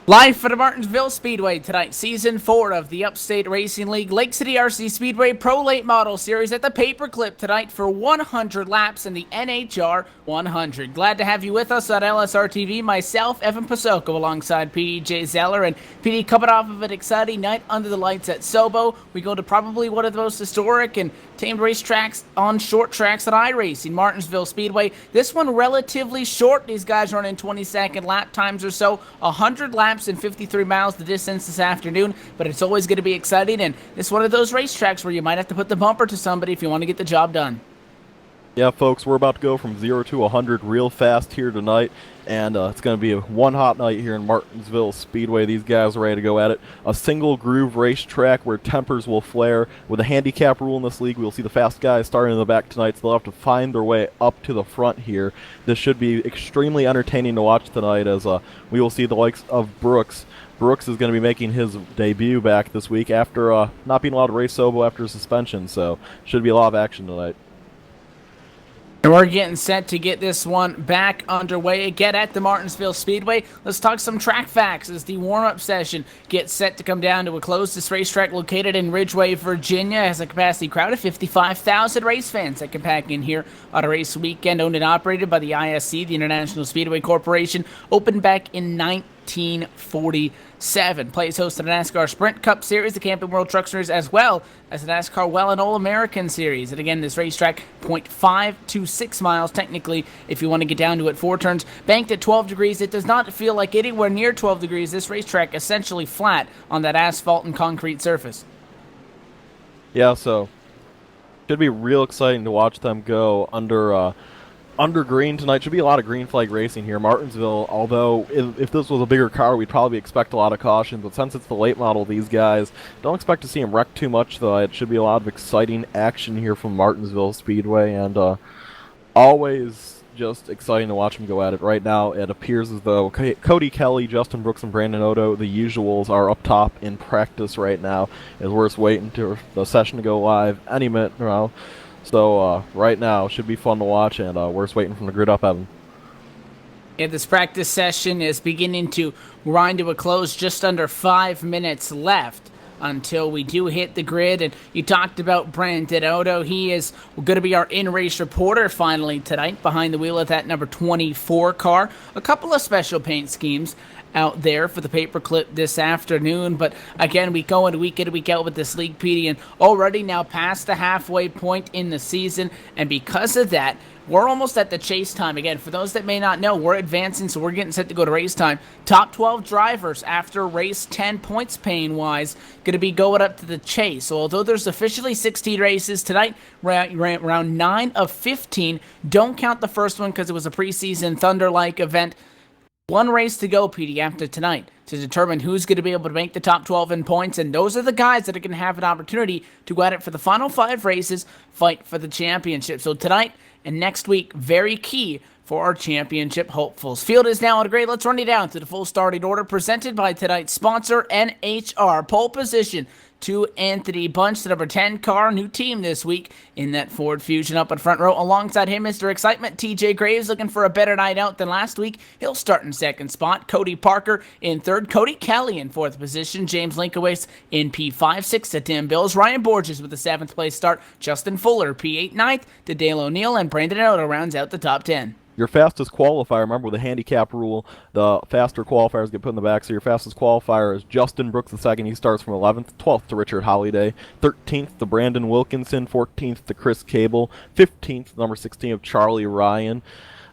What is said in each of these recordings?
Live from the Martinsville Speedway tonight, Season 4 of the Upstate Racing League Lake City RC Speedway Pro Late Model Series at the Paperclip tonight for 100 laps in the NHR 100. Glad to have you with us on LSRTV. Myself, Evan Pasoko, alongside PJ Zeller. And PD, coming off of an exciting night under the lights at Sobo, we go to probably one of the most historic and tamed racetracks on short tracks that I race in Martinsville Speedway. This one relatively short. These guys running 20-second lap times or so. 100 laps and 53 miles the distance this afternoon, but it's always going to be exciting, and it's one of those racetracks where you might have to put the bumper to somebody if you want to get the job done. Yeah, folks, we're about to go from 0 to 100 real fast here tonight, and it's going to be one hot night here in Martinsville Speedway. These guys are ready to go at it. A single groove racetrack where tempers will flare. With a handicap rule in this league, we'll see the fast guys starting in the back tonight, so they'll have to find their way up to the front here. This should be extremely entertaining to watch tonight, as we will see the likes of Brooks. Brooks is going to be making his debut back this week after not being allowed to race Sobo after suspension, so should be a lot of action tonight. And we're getting set to get this one back underway again at the Martinsville Speedway. Let's talk some track facts as the warm-up session gets set to come down to a close. This racetrack, located in Ridgeway, Virginia, has a capacity crowd of 55,000 race fans that can pack in here on a race weekend. Owned and operated by the ISC, the International Speedway Corporation. Opened back in 1947. Plays host of the NASCAR Sprint Cup Series, the Camping World Truck Series, as well as the NASCAR Well and All-American Series. And again, this racetrack, 0.526 miles technically, if you want to get down to it. 4 turns, banked at 12 degrees. It does not feel like anywhere near 12 degrees. This racetrack essentially flat on that asphalt and concrete surface. Yeah, so should be real exciting to watch them go under green tonight. Should be a lot of green flag racing here. Martinsville, although if this was a bigger car, we'd probably expect a lot of caution, but since it's the late model, these guys don't expect to see them wreck too much, though. It should be a lot of exciting action here from Martinsville Speedway, and always just exciting to watch them go at it. Right now, it appears as though Cody Kelly, Justin Brooks, and Brandon Odo, the usuals, are up top in practice right now, as we're just waiting for the session to go live any minute now. So right now, should be fun to watch, and we're just waiting from the grid up, Evan. Yeah, this practice session is beginning to grind to a close. Just under 5 minutes left until we do hit the grid. And you talked about Brandon Odo. He is going to be our in-race reporter finally tonight, behind the wheel of that number 24 car. A couple of special paint schemes out there for the Paperclip this afternoon, but again, we go in week out with this league, PD, and already now past the halfway point in the season, and because of that, we're almost at the chase time. Again, for those that may not know, we're advancing, so we're getting set to go to race time. Top 12 drivers after race 10 points paying wise going to be going up to the chase. So although there's officially 16 races tonight, round 9 of 15, don't count the first one because it was a preseason Thunder-like event. One race to go, PD, after tonight to determine who's going to be able to make the top 12 in points, and those are the guys that are going to have an opportunity to go at it for the final 5 races, fight for the championship. So tonight and next week, very key for our championship hopefuls. Field is now on a grade. Let's run you down to the full starting order presented by tonight's sponsor, NHR. Pole position to Anthony Bunch, the number 10 car, new team this week in that Ford Fusion up in front row. Alongside him, Mr. Excitement, TJ Graves, looking for a better night out than last week. He'll start in second spot. Cody Parker in third. Cody Kelly in fourth position. James Linkowitz in P5, 6 to Tim Bills. Ryan Borges with the 7th place start. Justin Fuller, P8, 9th to Dale O'Neill, and Brandon Odo rounds out the top 10. Your fastest qualifier, remember with the handicap rule, the faster qualifiers get put in the back, so your fastest qualifier is Justin Brooks II. He starts from 11th, 12th to Richard Holliday, 13th to Brandon Wilkinson, 14th to Chris Cable, 15th, number 16 of Charlie Ryan.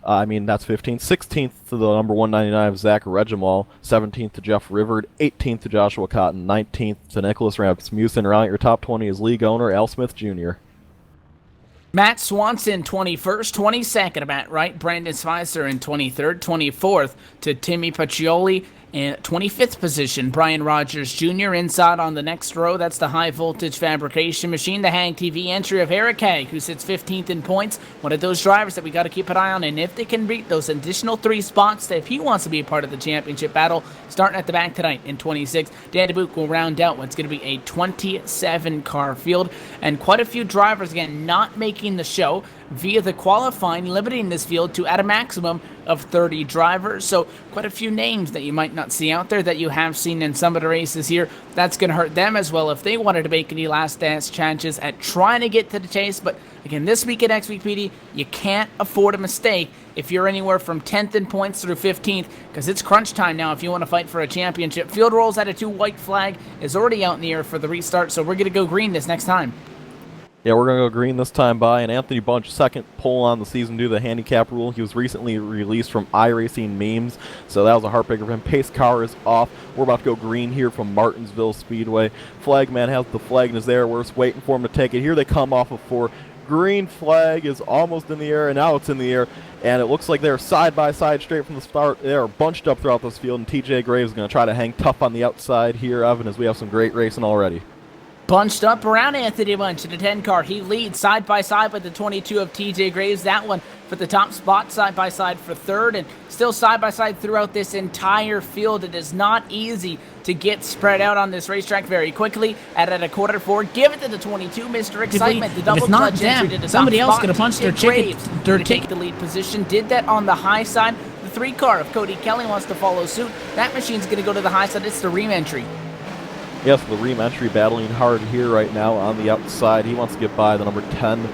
That's 15th. 16th to the number 199 of Zach Regimal, 17th to Jeff Rivard, 18th to Joshua Cotton, 19th to Nicholas Rasmussen. Around your top 20 is league owner Al Smith Jr. Matt Swanson, 21st, 22nd, Matt Wright. Brandon Spicer in 23rd, 24th to Timmy Pacioli in 25th position. Brian Rogers Jr. inside on the next row. That's the high voltage fabrication machine. The Hang TV entry of Eric Haig, who sits 15th in points. One of those drivers that we got to keep an eye on. And if they can beat those additional 3 spots, if he wants to be a part of the championship battle, starting at the back tonight in 26th, Dan DeBuke will round out what's going to be a 27 car field. And quite a few drivers, again, not making the show. via the qualifying, limiting this field to at a maximum of 30 drivers. So quite a few names that you might not see out there that you have seen in some of the races here. That's going to hurt them as well if they wanted to make any last dance chances at trying to get to the chase. But again, this week and next week, PD, you can't afford a mistake if you're anywhere from 10th in points through 15th, because it's crunch time now if you want to fight for a championship. Field rolls at a 2 white flag is already out in the air for the restart, so we're going to go green this next time. Yeah, we're going to go green this time by, and Anthony Bunch, second pole on the season due to the handicap rule. He was recently released from iRacing memes, so that was a heartbreaker for him. Pace car is off. We're about to go green here from Martinsville Speedway. Flagman has the flag and is there. We're just waiting for him to take it. Here they come off of 4. Green flag is almost in the air, and now it's in the air, and it looks like they're side by side straight from the start. They're bunched up throughout this field, and TJ Graves is going to try to hang tough on the outside here, Evan, as we have some great racing already. Bunched up around Anthony Bunch in the 10 car. He leads side by side with the 22 of TJ Graves. That one for the top spot, side by side for third, and still side by side throughout this entire field. It is not easy to get spread out on this racetrack very quickly. At a quarter four, give it to the 22, Mr. Excitement. The double clutch entry to the somebody top else spot. could have punched their Graves their to take the lead position. Did that on the high side. The 3 car of Cody Kelly wants to follow suit. That machine's going to go to the high side. It's the ream entry. Yes, the re-entry battling hard here right now on the outside. He wants to get by the number 10.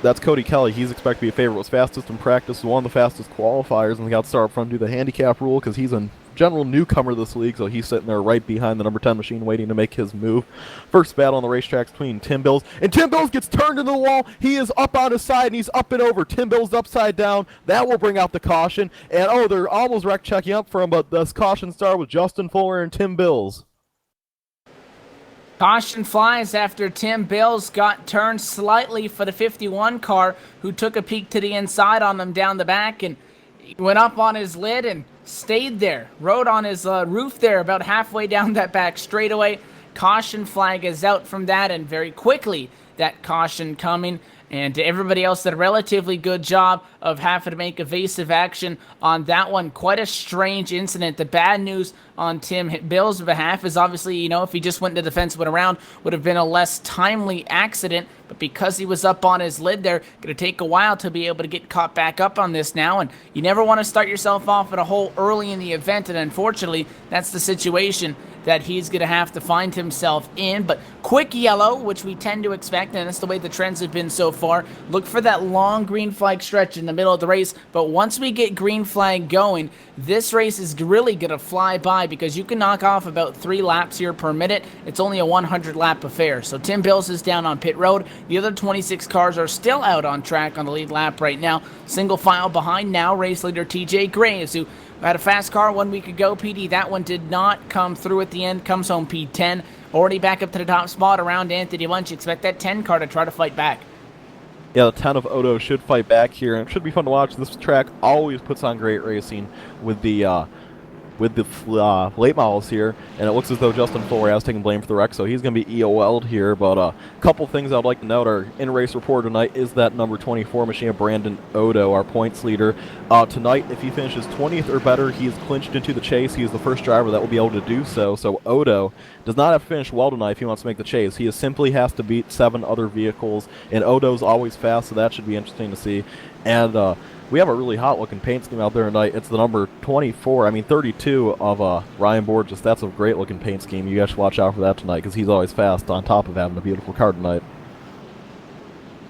That's Cody Kelly. He's expected to be a favorite. Was fastest in practice, one of the fastest qualifiers, and he got to start up front due to the handicap rule because he's a general newcomer to this league, so he's sitting there right behind the number 10 machine waiting to make his move. First battle on the racetrack between Tim Bills, and Tim Bills gets turned into the wall. He is up on his side, and he's up and over. Tim Bills upside down. That will bring out the caution, and they're almost wreck checking up for him, but this caution started with Justin Fuller and Tim Bills. Caution flies after Tim Bills got turned slightly for the 51 car, who took a peek to the inside on them down the back and went up on his lid and stayed there. Rode on his roof there about halfway down that back straightaway. Caution flag is out from that, and very quickly that caution coming. And to everybody else, did a relatively good job of having to make evasive action on that one. Quite a strange incident. The bad news on Tim Bill's behalf is obviously, if he just went to the fence, went around, would have been a less timely accident. But because he was up on his lid there, going to take a while to be able to get caught back up on this now. And you never want to start yourself off at a hole early in the event. And unfortunately, that's the situation that he's going to have to find himself in. But quick yellow, which we tend to expect, and that's the way the trends have been so far. Look for that long green flag stretch in the middle of the race. But once we get green flag going, this race is really going to fly by because you can knock off about 3 laps here per minute. It's only a 100-lap affair. So Tim Bills is down on pit road. The other 26 cars are still out on track on the lead lap right now. Single file behind now, race leader TJ Graves, who had a fast car 1 week ago, PD. That one did not come through at the end. Comes home P10. Already back up to the top spot around Anthony Bunch. Expect that 10 car to try to fight back. Yeah, the 10 of Odo should fight back here, and it should be fun to watch. This track always puts on great racing with the late models here, and it looks as though Justin Fuller has taken blame for the wreck, so he's going to be EOL'd here. But a couple things I'd like to note. Our in-race report tonight is that number 24 machine of Brandon Odo, our points leader. Tonight, if he finishes 20th or better, he is clinched into the chase. He is the first driver that will be able to do so. So Odo does not have to finish well tonight if he wants to make the chase. He simply has to beat 7 other vehicles, and Odo's always fast, so that should be interesting to see. And we have a really hot-looking paint scheme out there tonight. It's the number 32 of Ryan Borges. That's a great-looking paint scheme. You guys should watch out for that tonight because he's always fast on top of having a beautiful car tonight.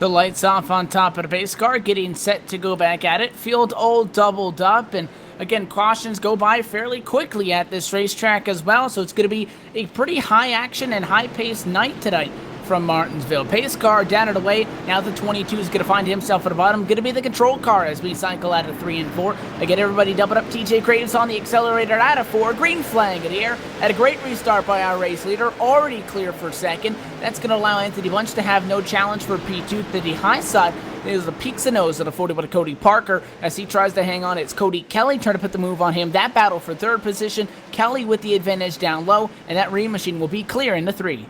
The lights off on top of the base car, getting set to go back at it. Field all doubled up, and again, cautions go by fairly quickly at this racetrack as well, so it's going to be a pretty high-action and high-paced night tonight from Martinsville. Pace car down and away. Now the 22 is going to find himself at the bottom. Going to be the control car as we cycle out of 3 and 4. Again, everybody doubled up. TJ Graves on the accelerator out of 4. Green flag in the air. Had a great restart by our race leader. Already clear for second. That's going to allow Anthony Bunch to have no challenge for P2 to the high side. There's the peaks and nose of the 41 of Cody Parker as he tries to hang on. It's Cody Kelly trying to put the move on him. That battle for third position. Kelly with the advantage down low, and that ream machine will be clear in the 3.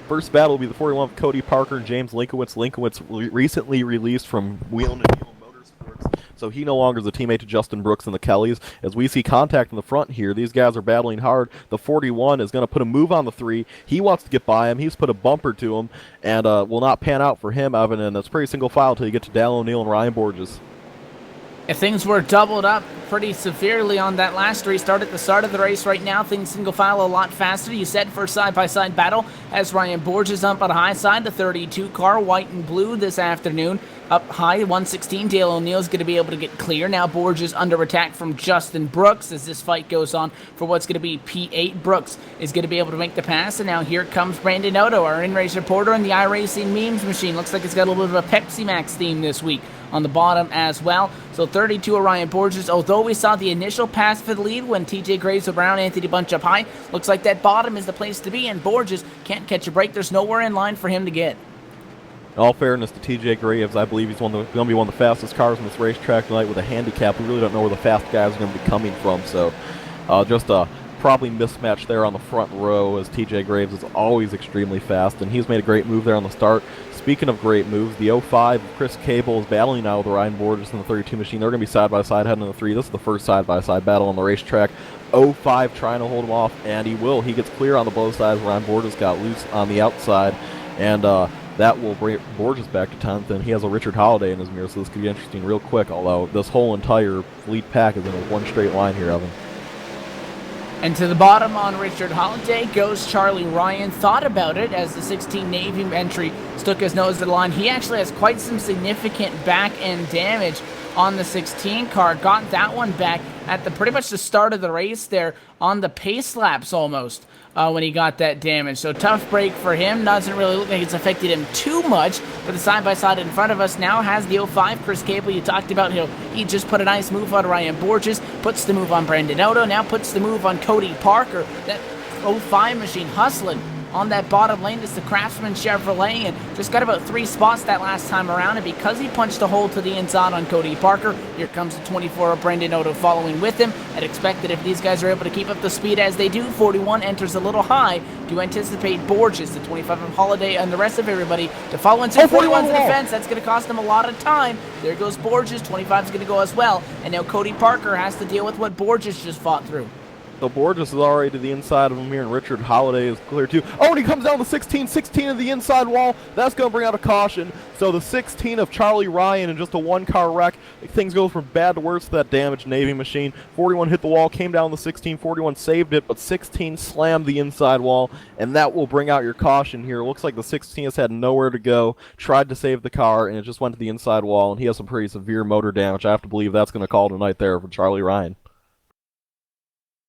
First battle will be the 41 of Cody Parker and James Linkowitz. Linkowitz recently released from Wheel and Wheel Motorsports. so he no longer is a teammate to Justin Brooks and the Kellys. As we see contact in the front here, these guys are battling hard. The 41 is going to put a move on the 3. He wants to get by him. He's put a bumper to him, and will not pan out for him, Evan, and it's pretty single file until you get to Dal O'Neill and Ryan Borges. If things were doubled up pretty severely on that last restart at the start of the race right now, things single file a lot faster. You said for side-by-side battle as Ryan Borges up on the high side, the 32 car, white and blue this afternoon. Up high, 116, Dale O'Neill's going to be able to get clear. Now Borges under attack from Justin Brooks as this fight goes on for what's going to be P8. Brooks is going to be able to make the pass, and now here comes Brandon Otto, our in-race reporter in the iRacing memes machine. Looks like it's got a little bit of a Pepsi Max theme this week on the bottom as well. So 32 of Ryan Borges, although we saw the initial pass for the lead when TJ Graves around Anthony Bunch up high, looks like that bottom is the place to be, and Borges can't catch a break. There's nowhere in line for him to get. In all fairness to TJ Graves, I believe he's going to be one of the fastest cars on this racetrack tonight with a handicap. We really don't know where the fast guys are going to be coming from, so just a probably mismatch there on the front row, as TJ Graves is always extremely fast, and he's made a great move there on the start. Speaking of great moves, the 05 of Chris Cable is battling now with Ryan Borges in the 32 machine. They're going to be side-by-side heading in the 3. This is the first side-by-side battle on the racetrack. 05 trying to hold him off, and he will. He gets clear on the both sides. Ryan Borges got loose on the outside, and that will bring Borges back to 10th, and he has a Richard Holiday in his mirror, so this could be interesting real quick, although this whole entire lead pack is in one straight line here, Evan. And to the bottom on Richard Holiday goes Charlie Ryan. Thought about it as the 16 Navy entry stuck his nose to the line. He actually has quite some significant back end damage on the 16 car. Got that one back at the pretty much the start of the race there on the pace laps almost when he got that damage. So tough break for him. Doesn't really look like it's affected him too much. But the side-by-side in front of us now has the 05 Chris Cable you talked about. He just put a nice move on Ryan Borges, puts the move on Brandon Otto, now puts the move on Cody Parker. That 05 machine hustling on that bottom lane. It's the Craftsman Chevrolet, and just got about 3 spots that last time around, and because he punched a hole to the inside on Cody Parker, here comes the 24 of Brandon Otto following with him. I'd expect that if these guys are able to keep up the speed as they do, 41 enters a little high to anticipate Borges, the 25 of Holiday, and the rest of everybody to follow into 41's defense. That's going to cost them a lot of time. There goes Borges, 25 is going to go as well, and now Cody Parker has to deal with what Borges just fought through. So Borges is already to the inside of him here, and Richard Holiday is clear too. Oh, and he comes down the 16 of the inside wall. That's going to bring out a caution. So the 16 of Charlie Ryan in just a one-car wreck. Things go from bad to worse to that damaged Navy machine. 41 hit the wall, came down the 16. 41 saved it, but 16 slammed the inside wall, and that will bring out your caution here. It looks like the 16 has had nowhere to go, tried to save the car, and it just went to the inside wall, and he has some pretty severe motor damage. I have to believe that's going to call tonight there for Charlie Ryan.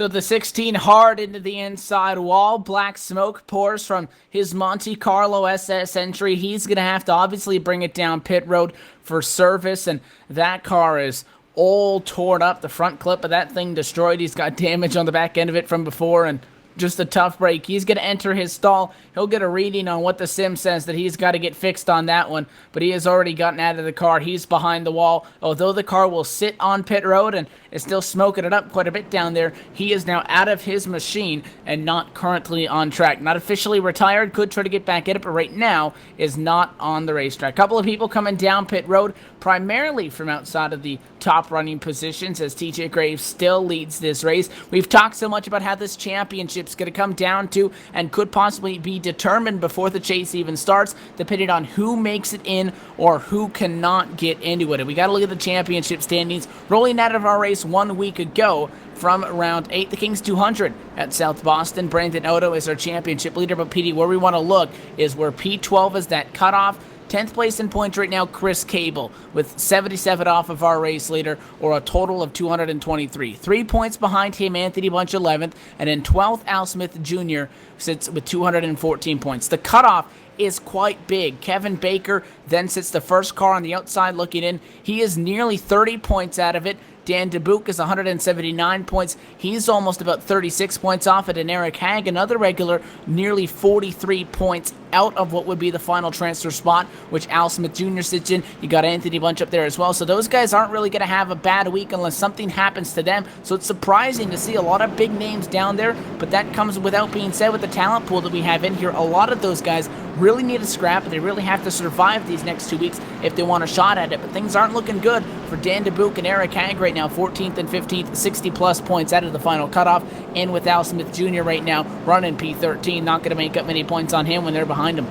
So the 16 hard into the inside wall. Black smoke pours from his Monte Carlo SS entry. He's going to have to obviously bring it down pit road for service, and that car is all torn up. The front clip of that thing destroyed. He's got damage on the back end of it from before, and just a tough break. He's going to enter his stall. He'll get a reading on what the sim says that he's got to get fixed on that one, but he has already gotten out of the car. He's behind the wall. Although the car will sit on pit road and is still smoking it up quite a bit down there, he is now out of his machine and not currently on track. Not officially retired. Could try to get back at it, but right now is not on the racetrack. A couple of people coming down pit road, primarily from outside of the top running positions, as TJ Graves still leads this race. We've talked so much about how this championship's going to come down to and could possibly be determined before the chase even starts, depending on who makes it in or who cannot get into it. And we got to look at the championship standings rolling out of our race 1 week ago from round 8, the Kings 200 at South Boston. Brandon Otto is our championship leader, but PD, where we want to look is where P12 is that cutoff. 10th place in points right now, Chris Cable, with 77 off of our race leader, or a total of 223. 3 points behind him, Anthony Bunch 11th, and in 12th, Al Smith Jr. sits with 214 points. The cutoff is quite big. Kevin Baker then sits the first car on the outside looking in. He is nearly 30 points out of it. Dan DeBuke is 179 points. He's almost about 36 points off it. And Eric Hagg, another regular, nearly 43 points out of what would be the final transfer spot, which Al Smith Jr. sits in. You got Anthony Bunch up there as well. So those guys aren't really going to have a bad week unless something happens to them. So it's surprising to see a lot of big names down there, but that comes without being said with the talent pool that we have in here. A lot of those guys really need a scrap, and they really have to survive these next 2 weeks if they want a shot at it. But things aren't looking good for Dan DeBuke and Eric Hag right now, 14th and 15th, 60-plus points out of the final cutoff. And with Al Smith Jr. right now running P13, not going to make up many points on him when they're behind him.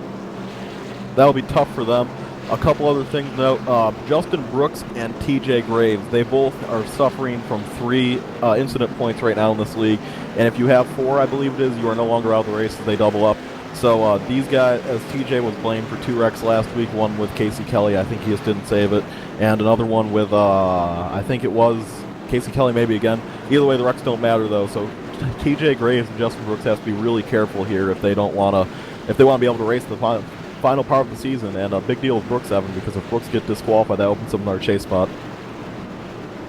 That'll be tough for them. A couple other things to note, Justin Brooks and TJ Graves, they both are suffering from 3 incident points right now in this league. And if you have 4, I believe it is, you are no longer out of the race as they double up. So these guys, as TJ was blamed for 2 wrecks last week, one with Casey Kelly, I think he just didn't save it, and another one with, I think it was Casey Kelly maybe again. Either way, the wrecks don't matter though, so TJ Graves and Justin Brooks have to be really careful here if they want to be able to race the final part of the season. And a big deal with Brooks, Evan, because if Brooks get disqualified, that opens up another chase spot.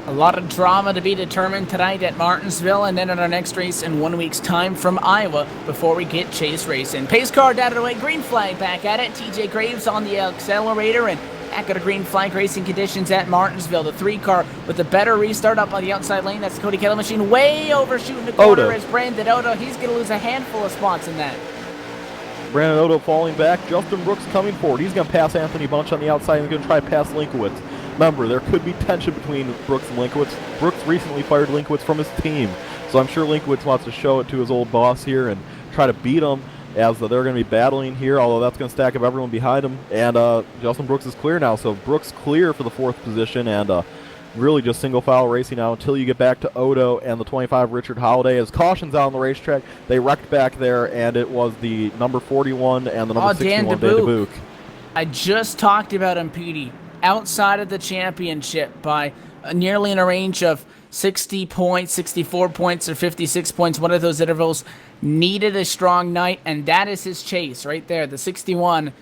A lot of drama to be determined tonight at Martinsville, and then in our next race in 1 week's time from Iowa before we get chase racing. Pace car down the way, green flag back at it. TJ Graves on the accelerator, and back at a green flag racing conditions at Martinsville. The 3 car with a better restart up on the outside lane. That's the Cody Kelly machine way overshooting the corner as Brandon Odo. He's going to lose a handful of spots in that. Brandon Odo falling back. Justin Brooks coming forward. He's going to pass Anthony Bunch on the outside. He's going to try to pass Linkowitz. Remember, there could be tension between Brooks and Linkowitz. Brooks recently fired Linkowitz from his team, so I'm sure Linkowitz wants to show it to his old boss here and try to beat him as they're going to be battling here, although that's going to stack up everyone behind him. And Justin Brooks is clear now, so Brooks clear for the 4th position, and really just single file racing now until you get back to Odo and the 25 Richard Holiday. As caution's out on the racetrack, they wrecked back there, and it was the number 41 and the number 61, Dan DeBuke. I just talked about him, Petey. Outside of the championship by nearly in a range of 60 points, 64 points, or 56 points. One of those intervals needed a strong night, and that is his chase right there. The 61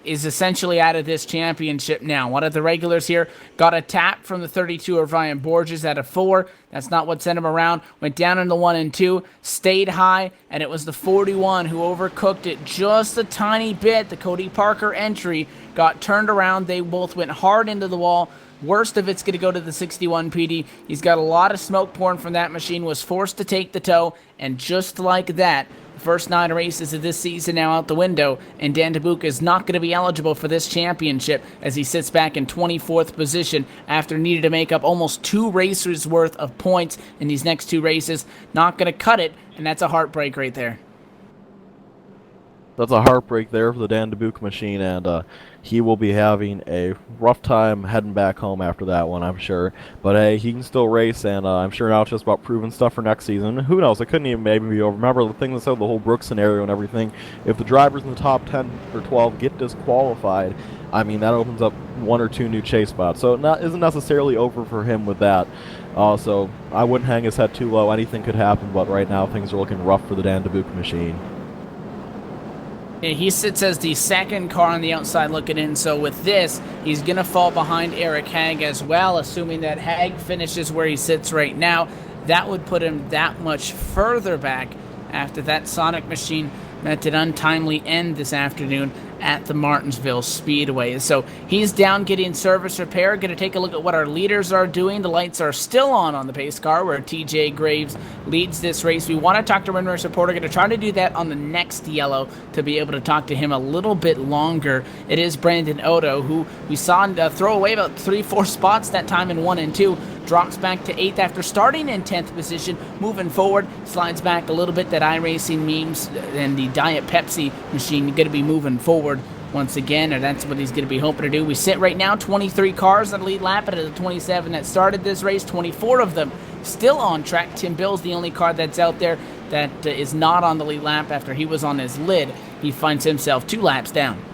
is essentially out of this championship now. One of the regulars here got a tap from the 32 of Ryan Borges at a 4. That's not what sent him around. Went down in the 1 and 2, stayed high, and it was the 41 who overcooked it just a tiny bit. The Cody Parker entry got turned around. They both went hard into the wall. Worst of it's going to go to the 61 PD. He's got a lot of smoke pouring from that machine, was forced to take the tow, and just like that, the first 9 races of this season now out the window, and Dan DeBuke is not going to be eligible for this championship as he sits back in 24th position after needing to make up almost 2 races worth of points in these next 2 races. Not going to cut it, and that's a heartbreak right there. That's a heartbreak there for the Dan DeBuke machine, and he will be having a rough time heading back home after that one, I'm sure. But hey, he can still race, and I'm sure now it's just about proving stuff for next season. Who knows? It couldn't even maybe be over. Remember the thing that said the whole Brooks scenario and everything. If the drivers in the top 10 or 12 get disqualified, I mean, that opens up 1 or 2 new chase spots. So it isn't necessarily over for him with that. So I wouldn't hang his head too low. Anything could happen, but right now things are looking rough for the Dan DeBuke machine. And he sits as the 2nd car on the outside looking in, so with this, he's going to fall behind Eric Hag as well, assuming that Hag finishes where he sits right now. That would put him that much further back after that Sonic machine met an untimely end this afternoon at the Martinsville Speedway. So he's down getting service repair. Going to take a look at what our leaders are doing. The lights are still on the pace car where TJ Graves leads this race. We want to talk to Race Reporter. Going to try to do that on the next yellow to be able to talk to him a little bit longer. It is Brandon Odo, who we saw throw away about 3-4 spots that time in 1 and 2. Drops back to 8th after starting in 10th position. Moving forward, slides back a little bit. That iRacing memes and the Diet Pepsi machine going to be moving forward once again, and that's what he's going to be hoping to do. We sit right now 23 cars on the lead lap out of the 27 that started this race. 24 of them still on track. Tim Bill's the only car that's out there that is not on the lead lap after he was on his lid. He finds himself 2 laps down.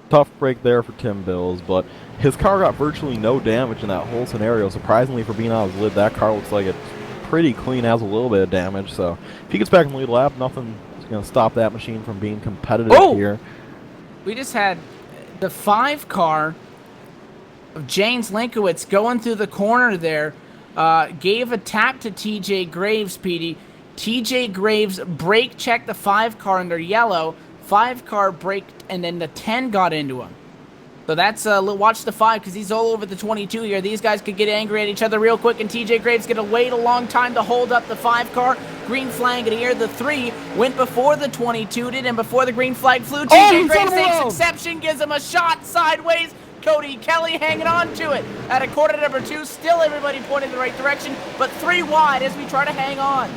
Tough break there for Tim Bills, but his car got virtually no damage in that whole scenario. Surprisingly, for being on his lid, that car looks like it's pretty clean, has a little bit of damage. So if he gets back in the lead lap, nothing is going to stop that machine from being competitive here. We just had the 5 car of James Linkowitz going through the corner there, gave a tap to TJ Graves, Petey. TJ Graves brake checked the 5 car under yellow. 5 car braked, and then the 10 got into him. So that's watch the 5 because he's all over the 22 here. These guys could get angry at each other real quick, and TJ Graves going to wait a long time to hold up the 5 car. Green flag in here. The 3 went before the 22 did, and before the green flag flew, TJ Graves takes exception, gives him a shot sideways. Cody Kelly hanging on to it at a quarter number 2. Still everybody pointing in the right direction, but 3 wide as we try to hang on.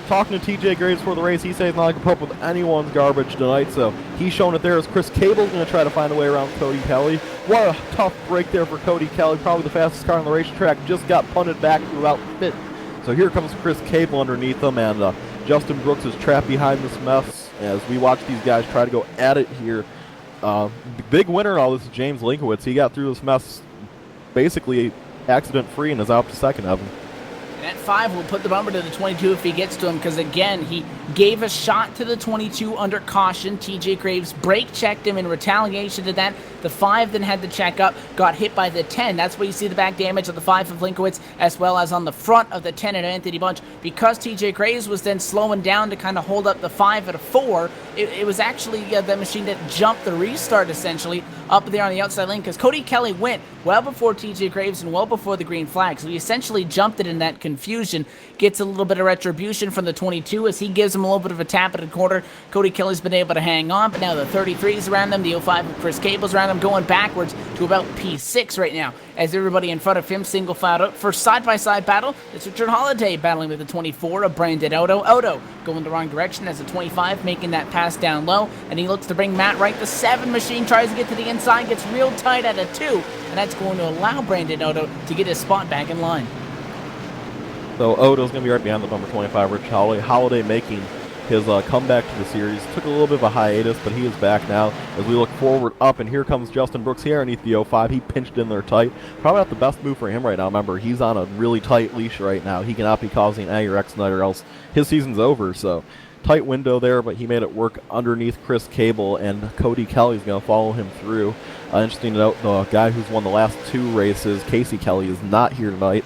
Talking to TJ Graves for the race, he says he's not going to put up with anyone's garbage tonight, so he's showing it there as Chris Cable's going to try to find a way around Cody Kelly. What a tough break there for Cody Kelly, probably the fastest car on the racetrack, just got punted back to about fifth. So here comes Chris Cable underneath him, and Justin Brooks is trapped behind this mess as we watch these guys try to go at it here. The big winner in all this is James Linkowitz. He got through this mess basically accident-free and is out to second of him. And at 5, we'll put the bumper to the 22 if he gets to him, because again, he gave a shot to the 22 under caution. TJ Graves brake checked him in retaliation to that. The 5 then had to check up, got hit by the 10. That's where you see the back damage of the 5 of Linkowitz, as well as on the front of the 10 of Anthony Bunch. Because TJ Graves was then slowing down to kind of hold up the 5 at a 4, it was actually the machine that jumped the restart, essentially, up there on the outside lane, because Cody Kelly went well before TJ Graves and well before the green flag. So he essentially jumped it in that confusion, gets a little bit of retribution from the 22 as he gives him a little bit of a tap at the quarter. Cody Kelly's been able to hang on, but now the 33's around him, the 05 of Chris Cable's around him, going backwards to about P6 right now, as everybody in front of him single filed out for side-by-side battle. It's Richard Holiday battling with the 24 of Brandon Odo. Odo going the wrong direction as the 25 making that pass down low, and he looks to bring Matt right. The 7 machine tries to get to the inside, gets real tight at a 2, and that's going to allow Brandon Odo to get his spot back in line. So Odo's going to be right behind the number 25, Rich Holiday. Holiday making his comeback to the series. Took a little bit of a hiatus, but he is back now as we look forward up, and here comes Justin Brooks here underneath the 05. He pinched in there tight. Probably not the best move for him right now. Remember, he's on a really tight leash right now. He cannot be causing any wrecks tonight or else his season's over. So tight window there, but he made it work underneath Chris Cable, and Cody Kelly's going to follow him through. Interesting to note, the guy who's won the last 2 races, Casey Kelly, is not here tonight.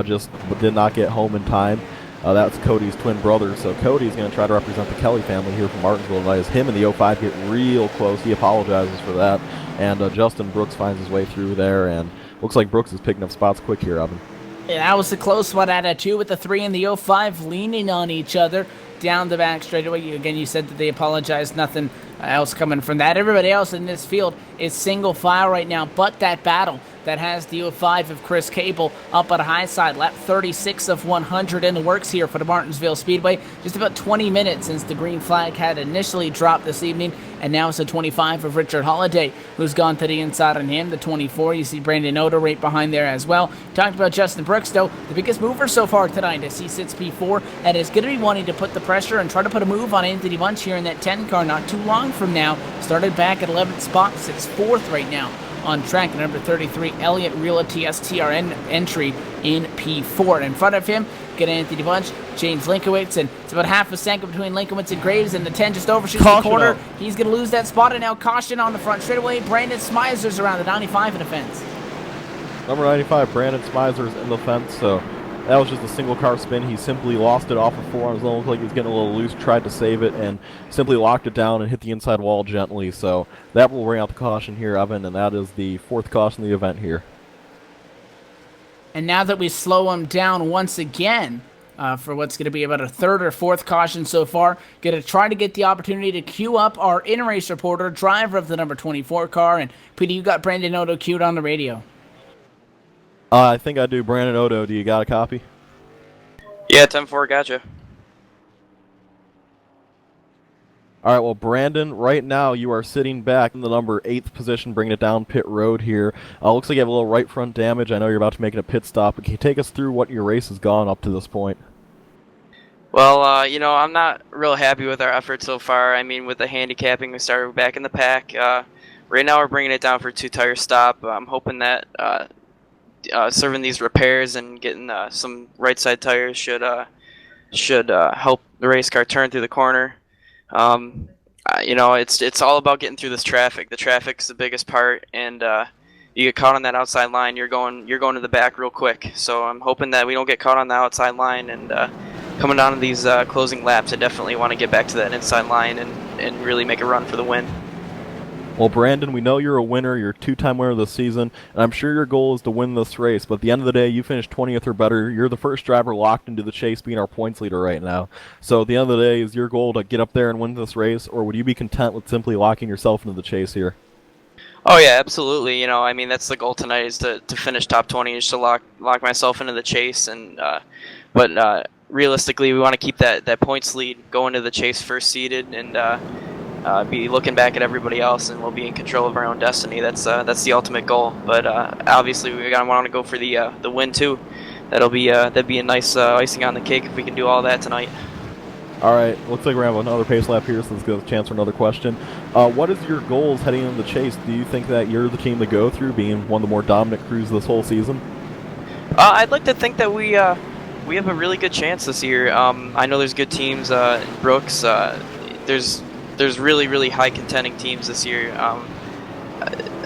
Just did not get home in time. That's Cody's twin brother, so Cody's going to try to represent the Kelly family here from Martinsville tonight as him and the 05 get real close. He apologizes for that, and Justin Brooks finds his way through there, and looks like Brooks is picking up spots quick here, Evan. Yeah, that was a close one at a 2 with the 3 and the 05 leaning on each other down the back straightaway. You said that they apologized. Nothing else coming from that. Everybody else in this field is single file right now, but that battle that has the 05 of Chris Cable up at a high side. Lap 36 of 100 in the works here for the Martinsville Speedway. Just about 20 minutes since the green flag had initially dropped this evening, and now it's the 25 of Richard Holiday who's gone to the inside on him. The 24, you see Brandon Odo right behind there as well. Talked about Justin Brooks, though, the biggest mover so far tonight as he sits P4 and is going to be wanting to put the pressure and try to put a move on Anthony Bunch here in that 10 car not too long from now. Started back at 11th spot, sits 4th right now on track. Number 33, Elliott Realty STRN entry in P4. And in front of him, get Anthony Bunch, James Linkowitz, and it's about half a second between Linkowitz and Graves, and the 10 just overshoots the corner. Out. He's going to lose that spot, and now caution on the front straightaway. Brandon Smizer's around the 95 in the fence. Number 95, Brandon Smizer's in the fence, so that was just a single car spin. He simply lost it off of 4 on his own. Looked like he was getting a little loose, tried to save it, and simply locked it down and hit the inside wall gently. So that will bring out the caution here, Evan, and that is the 4th caution of the event here. And now that we slow him down once again, for what's going to be about a 3rd or 4th caution so far, going to try to get the opportunity to queue up our in-race reporter, driver of the number 24 car. And Peter, you got Brandon Odo queued on the radio. I think I do. Brandon Odo, do you got a copy? Yeah, 10-4, gotcha. All right, well, Brandon, right now you are sitting back in the number 8th position, bringing it down pit road here. Looks like you have a little right front damage. I know you're about to make a pit stop, but can you take us through what your race has gone up to this point? Well, I'm not real happy with our effort so far. I mean, with the handicapping, we started back in the pack. Right now we're bringing it down for a 2-tire stop. I'm hoping that serving these repairs and getting some right side tires should help the race car turn through the corner. It's all about getting through this traffic. The traffic's the biggest part, and you get caught on that outside line, you're going to the back real quick. So I'm hoping that we don't get caught on the outside line, and coming down to these closing laps, I definitely want to get back to that inside line and really make a run for the win. Well, Brandon, we know you're a winner. You're a 2-time winner this season, and I'm sure your goal is to win this race. But at the end of the day, you finished 20th or better. You're the first driver locked into the chase, being our points leader right now. So at the end of the day, is your goal to get up there and win this race, or would you be content with simply locking yourself into the chase here? Oh yeah, absolutely. You know, I mean that's the goal tonight is to finish top 20, is to lock myself into the chase, and but realistically we want to keep that points lead going to the chase first seeded, and be looking back at everybody else, and we'll be in control of our own destiny. That's the ultimate goal. But obviously we gotta want to go for the win too. That'd be a nice icing on the cake if we can do all that tonight. All right, looks like we're going to have another pace lap here, so let's give us a chance for another question. What is your goals heading into the chase? Do you think that you're the team to go through, being one of the more dominant crews this whole season? I'd like to think that we have a really good chance this year. I know there's good teams in Brooks. There's really high contending teams this year.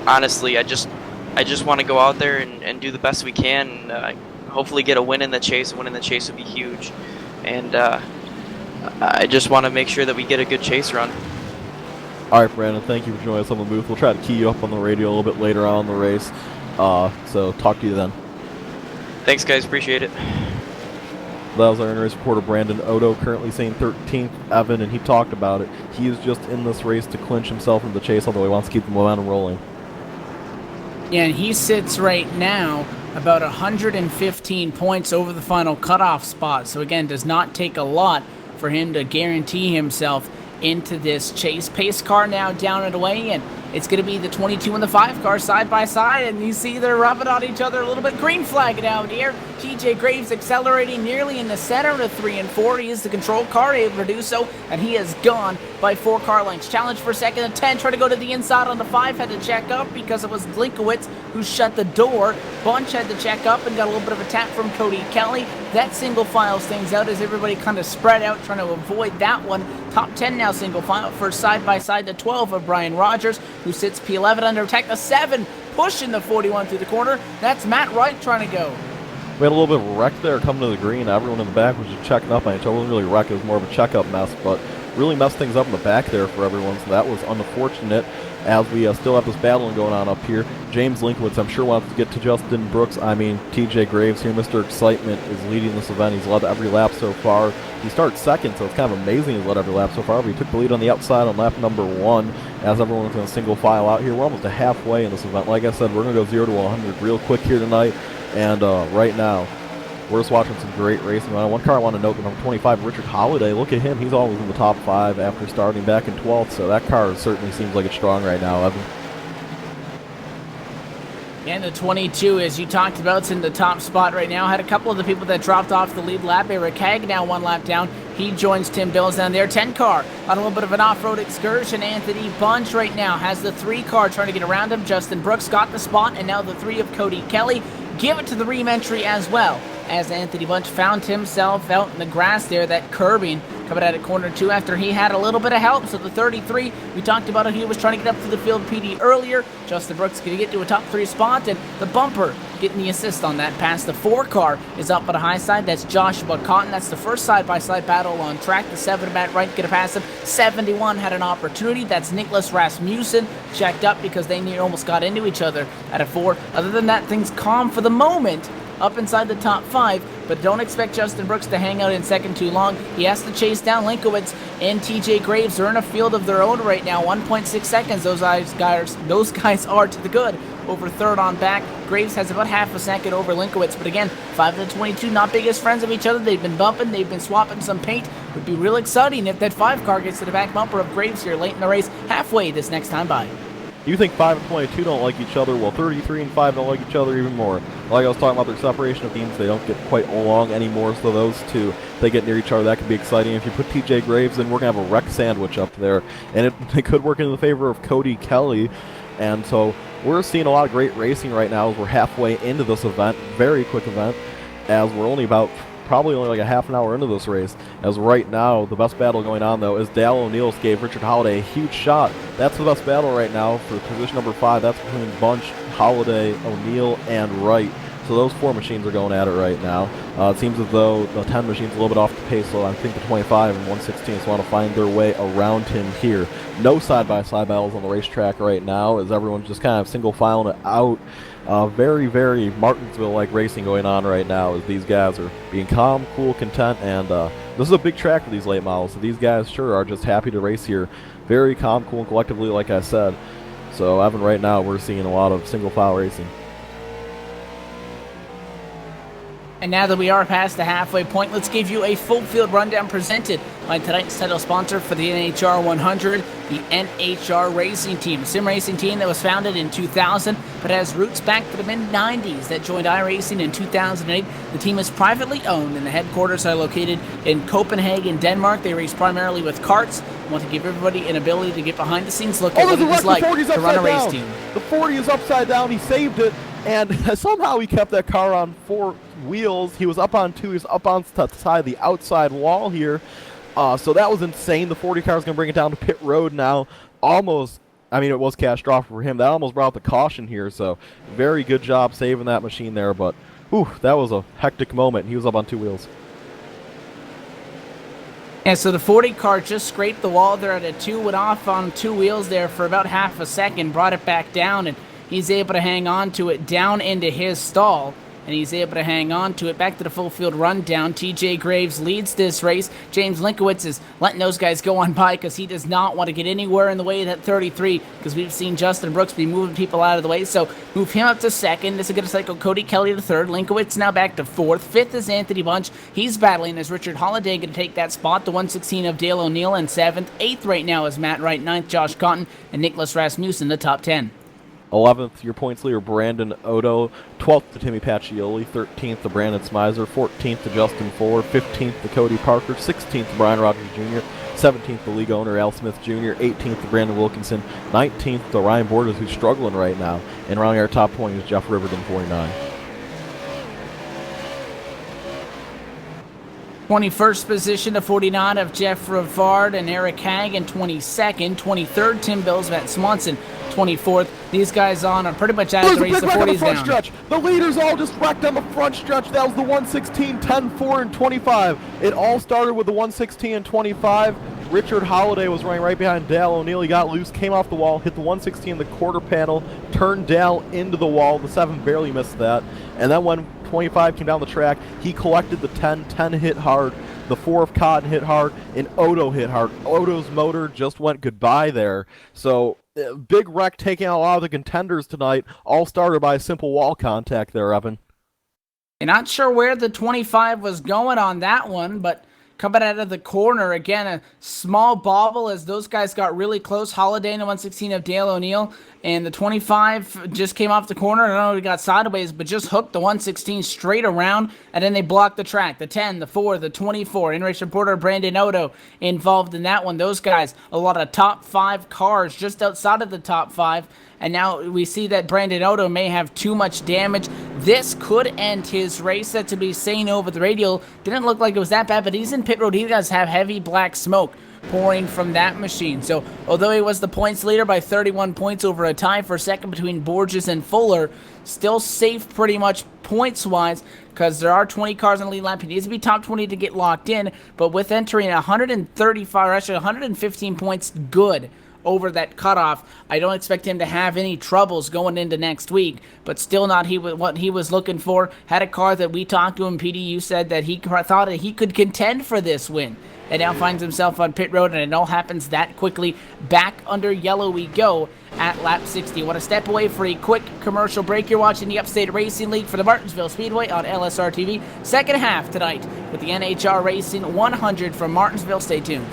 Honestly, I just want to go out there and do the best we can, and hopefully get a win in the chase. A win in the chase would be huge, and I just want to make sure that we get a good chase run. All right, Brandon, thank you for joining us on the booth. We'll try to key you up on the radio a little bit later on in the race. So talk to you then. Thanks, guys. Appreciate it. That was our race reporter, Brandon Odo, currently saying 13th, Evan, and he talked about it. He is just in this race to clinch himself into the chase, although he wants to keep the momentum rolling. Yeah, and he sits right now about 115 points over the final cutoff spot. So again, does not take a lot for him to guarantee himself into this chase. Pace car now down and away, and it's going to be the 22 and the 5 car side by side, and you see they're rubbing on each other a little bit. Green flag down here. TJ Graves accelerating nearly in the center to 3 and 4. He is the control car, able to do so, and he is gone by 4 car lengths. Challenge for second and 10. Try to go to the inside on the 5. Had to check up because it was Linkowitz who shut the door. Bunch had to check up and got a little bit of a tap from Cody Kelly. That single file things out as everybody kind of spread out, trying to avoid that one. Top 10 now single file for side by side. The 12 of Brian Rogers, who sits P11 under attack. The 7 pushing the 41 through the corner. That's Matt Wright trying to go. We had a little bit of a wreck there coming to the green. Everyone in the back was just checking up on each other. It wasn't really a wreck, it was more of a checkup mess, but really messed things up in the back there for everyone, so that was unfortunate as we still have this battling going on up here. James Linkowitz, I'm sure, wants to get to Justin Brooks. I mean, TJ Graves here, Mr. Excitement, is leading this event. He's led every lap so far. He starts second, so it's kind of amazing he's led every lap so far, but he took the lead on the outside on lap number 1 as everyone's going to single file out here. We're almost halfway in this event. Like I said, we're going to go 0 to 100 real quick here tonight, and right now, we're just watching some great racing. One car I want to note, number 25, Richard Holiday. Look at him. He's always in the top 5 after starting back in 12th, so that car certainly seems like it's strong right now, Evan. And the 22, as you talked about, it's in the top spot right now. Had a couple of the people that dropped off the lead lap. Eric Hag now 1 lap down. He joins Tim Bills down there. 10 car on a little bit of an off-road excursion. Anthony Bunch right now has the 3 car trying to get around him. Justin Brooks got the spot, and now the 3 of Cody Kelly give it to the ream-entry as well, as Anthony Bunch found himself out in the grass there, that curbing coming out of corner 2 after he had a little bit of help. So the 33, we talked about it, he was trying to get up to the field PD earlier. Justin Brooks going to get to a top 3 spot, and the bumper getting the assist on that pass. The 4 car is up on the high side. That's Joshua Cotton. That's the first side-by-side battle on track. The 7 Matt Wright going to pass him. 71 had an opportunity. That's Nicholas Rasmussen checked up because they almost got into each other at a 4. Other than that, things calm for the moment up inside the top 5, but don't expect Justin Brooks to hang out in second too long. He has to chase down Linkowitz and TJ Graves. They're in a field of their own right now. 1.6 seconds. Those guys are to the good over third on back. Graves has about half a second over Linkowitz, but again, 5 of the 22 not biggest friends of each other. They've been bumping, they've been swapping some paint. Would be real exciting if that 5 car gets to the back bumper of Graves here late in the race, halfway this next time by. You think 5 and 22 don't like each other? Well, 33 and 5 don't like each other even more. Like I was talking about their separation of teams, they don't get quite along anymore, so those two, they get near each other. That could be exciting. If you put TJ Graves in, we're going to have a wreck sandwich up there, and it could work in the favor of Cody Kelly. And so we're seeing a lot of great racing right now as we're halfway into this event, very quick event, as we're probably only like a half an hour into this race, as right now the best battle going on though is Dale O'Neill gave Richard Holiday a huge shot. That's the best battle right now for position number 5. That's between Bunch, Holiday, O'Neill, and Wright. So those 4 machines are going at it right now. It seems as though the 10 machine's a little bit off the pace, so I think the 25 and 116 want to find their way around him here. No side-by-side battles on the racetrack right now, as everyone's just kind of single filing it out. Very, very Martinsville-like racing going on right now, as these guys are being calm, cool, content, and this is a big track for these late models, so these guys sure are just happy to race here. Very calm, cool, and collectively, like I said. So, Evan, right now we're seeing a lot of single file racing. And now that we are past the halfway point, let's give you a full field rundown presented by tonight's title sponsor for the NHR 100, the NHR Racing Team, a sim racing team that was founded in 2000 but has roots back to the mid-90s that joined iRacing in 2008. The team is privately owned and the headquarters are located in Copenhagen, Denmark. They race primarily with karts. I want to give everybody an ability to get behind the scenes look at what it is like to run a race team. The 40 is upside down. He saved it, and somehow he kept that car on 4 wheels. He was up on 2. He was up on the side of the outside wall here. So that was insane. The 40 car is going to bring it down to pit road now. Almost, I mean, it was catastrophic for him. That almost brought the caution here. So very good job saving that machine there. But, whew, that was a hectic moment. He was up on 2 wheels. And so the 40 car just scraped the wall there at a 2, went off on 2 wheels there for about half a second, brought it back down, and he's able to hang on to it down into his stall. And he's able to hang on to it. Back to the full field rundown. TJ Graves leads this race. James Linkowitz is letting those guys go on by because he does not want to get anywhere in the way of that 33, because we've seen Justin Brooks be moving people out of the way. So move him up to second. This is going to cycle Cody Kelly to third. Linkowitz now back to fourth. Fifth is Anthony Bunch. He's battling as Richard Holliday going to take that spot. The 116 of Dale O'Neill in seventh. Eighth right now is Matt Wright. Ninth, Josh Cotton. And Nicholas Rasmussen, the top 10. 11th, your points leader, Brandon Odo. 12th to Timmy Pacioli. 13th to Brandon Smizer. 14th to Justin Ford. 15th to Cody Parker. 16th to Brian Rogers Jr. 17th to league owner Al Smith Jr. 18th to Brandon Wilkinson. 19th to Ryan Borders, who's struggling right now. And rounding our top 20 is Jeff Riverton, 49. 21st position to 49 of Jeff Rivard and Eric Hagen. 22nd. 23rd, Tim Bills, Matt Swanson. 24th. These guys on are pretty much out of the race. The 40's down. Stretch. The leaders all just wrecked on the front stretch. That was the 116, 10, 4, and 25. It all started with the 116 and 25. Richard Holliday was running right behind Dale O'Neill. He got loose, came off the wall, hit the 116 in the quarter panel, turned Dale into the wall. The 7 barely missed that. And then when 25 came down the track, he collected the 10. 10 hit hard. The 4 of Cotton hit hard, and Odo hit hard. Odo's motor just went goodbye there. So, big wreck taking out a lot of the contenders tonight, all started by a simple wall contact there, Evan. And not sure where the 25 was going on that one, but coming out of the corner, again, a small bobble as those guys got really close. Holiday in the 116 of Dale O'Neill, and the 25 just came off the corner. I don't know if he got sideways, but just hooked the 116 straight around, and then they blocked the track. The 10, the 4, the 24. In-race reporter Brandon Odo involved in that one. Those guys, a lot of top 5 cars just outside of the top 5. And now we see that Brandon Odo may have too much damage. This could end his race. That to be saying over the radio. Didn't look like it was that bad, but he's in pit road. He does have heavy black smoke pouring from that machine. So although he was the points leader by 31 points over a tie for second between Borges and Fuller, still safe pretty much points-wise because there are 20 cars on the lead lap. He needs to be top 20 to get locked in, but with entering 135, or actually 115 points good over that cutoff, I don't expect him to have any troubles going into next week, but still not what he was looking for. Had a car that we talked to him, PD, you said that he thought that he could contend for this win, and now finds himself on pit road, and it all happens that quickly. Back under yellow we go at lap 60. Want to step away for a quick commercial break. You're watching the Upstate Racing League for the Martinsville Speedway on LSRTV. Second half tonight with the NHR Racing 100 from Martinsville. Stay tuned.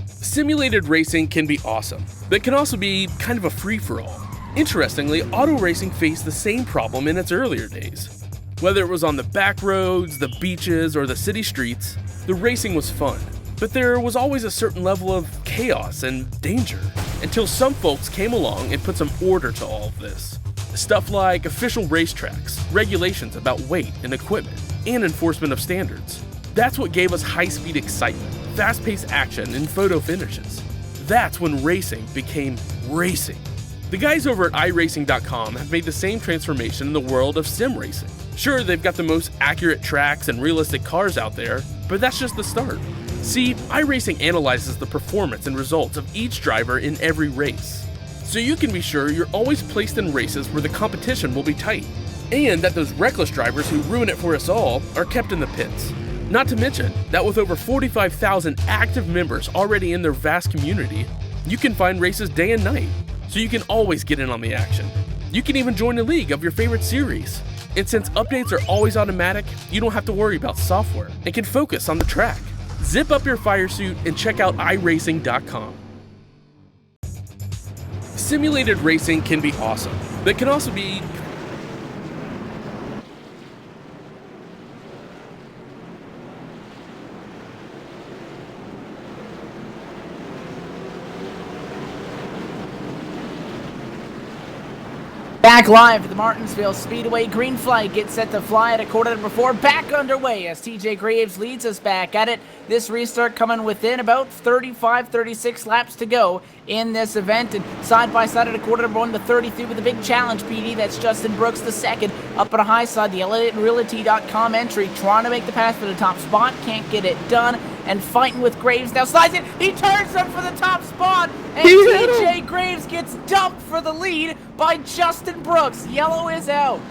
Simulated racing can be awesome, but it can also be kind of a free-for-all. Interestingly, auto racing faced the same problem in its earlier days. Whether it was on the back roads, the beaches, or the city streets, the racing was fun. But there was always a certain level of chaos and danger, until some folks came along and put some order to all of this. Stuff like official racetracks, regulations about weight and equipment, and enforcement of standards. That's what gave us high-speed excitement, fast-paced action, and photo finishes. That's when racing became racing. The guys over at iRacing.com have made the same transformation in the world of sim racing. Sure, they've got the most accurate tracks and realistic cars out there, but that's just the start. See, iRacing analyzes the performance and results of each driver in every race, so you can be sure you're always placed in races where the competition will be tight, and that those reckless drivers who ruin it for us all are kept in the pits. Not to mention that with over 45,000 active members already in their vast community, you can find races day and night. so you can always get in on the action. You can even join a league of your favorite series. And since updates are always automatic, you don't have to worry about software and can focus on the track. Zip up your fire suit and check out iRacing.com. Simulated racing can be awesome, but it can also be Back live at the Martinsville Speedway. Green flag gets set to fly at a quarter number 4. Back underway as TJ Graves leads us back at it. This restart coming within about 35, 36 laps to go in this event. And side by side at a quarter number 1 to 33 with a big challenge, PD. That's Justin Brooks the second. Up at a high side, the ElliotRealty.com entry. Trying to make the pass for the top spot. Can't get it done. And fighting with Graves. Now slides it. He turns up for the top spot. And TJ Graves gets dumped for the lead by Justin Brooks. Yellow is out.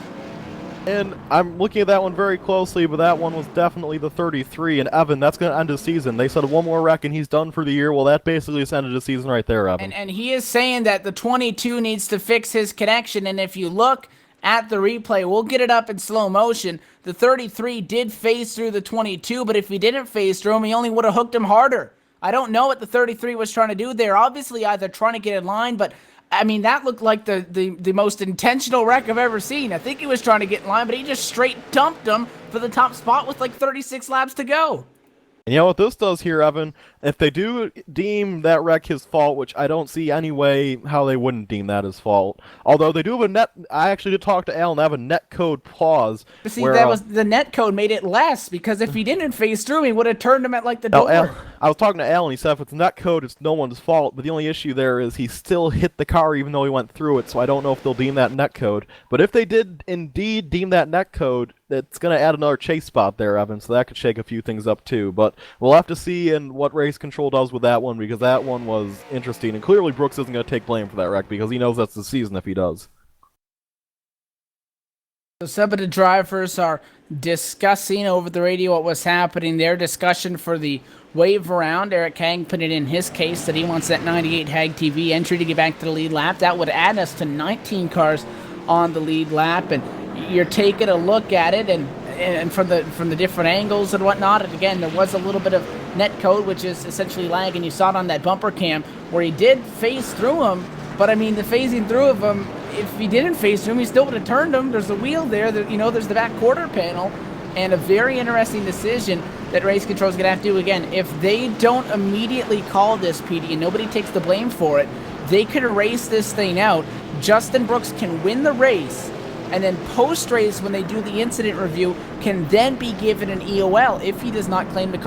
And I'm looking at that one very closely, but that one was definitely the 33. And Evan, that's going to end his season. They said one more wreck and he's done for the year. Well, that basically just ended his season right there, Evan. And he is saying that the 22 needs to fix his connection. And if you look at the replay, we'll get it up in slow motion. The 33 did phase through the 22, but if he didn't phase through him, he only would have hooked him harder. I don't know what the 33 was trying to do there. Obviously, either trying to get in line, but I mean, that looked like the most intentional wreck I've ever seen. I think he was trying to get in line, but he just straight dumped him for the top spot with like 36 laps to go. And you know what this does here, Evan? If they do deem that wreck his fault, which I don't see any way how they wouldn't deem that his fault. Although they do have a net, I actually did talk to Alan, they have a net code clause. But see, that was the net code made it less, because if he didn't phase through, he would have turned him at like the door. I was talking to Alan, he said if it's net code, it's no one's fault, but the only issue there is he still hit the car even though he went through it, so I don't know if they'll deem that net code. But if they did indeed deem that net code, it's going to add another chase spot there, Evan, so that could shake a few things up too. But we'll have to see in what race control does with that one, because that one was interesting. And clearly Brooks isn't going to take blame for that wreck, because he knows that's the season if he does. So some of the drivers are discussing over the radio what was happening there. Discussion for the wave around. Eric Hag put it in his case that he wants that 98 Hag TV entry to get back to the lead lap. That would add us to 19 cars on the lead lap, and you're taking a look at it and from the different angles and whatnot. And again, there was a little bit of net code, which is essentially lag, and you saw it on that bumper cam where he did phase through him. But I mean, the phasing through of him, if he didn't phase through him, he still would have turned him. There's a wheel there, there's the back quarter panel, and a very interesting decision that race control is going to have to do. Again, if they don't immediately call this, PD, and nobody takes the blame for it, they could erase this thing out. Justin Brooks can win the race, and then post-race, when they do the incident review, can then be given an EOL if he does not claim the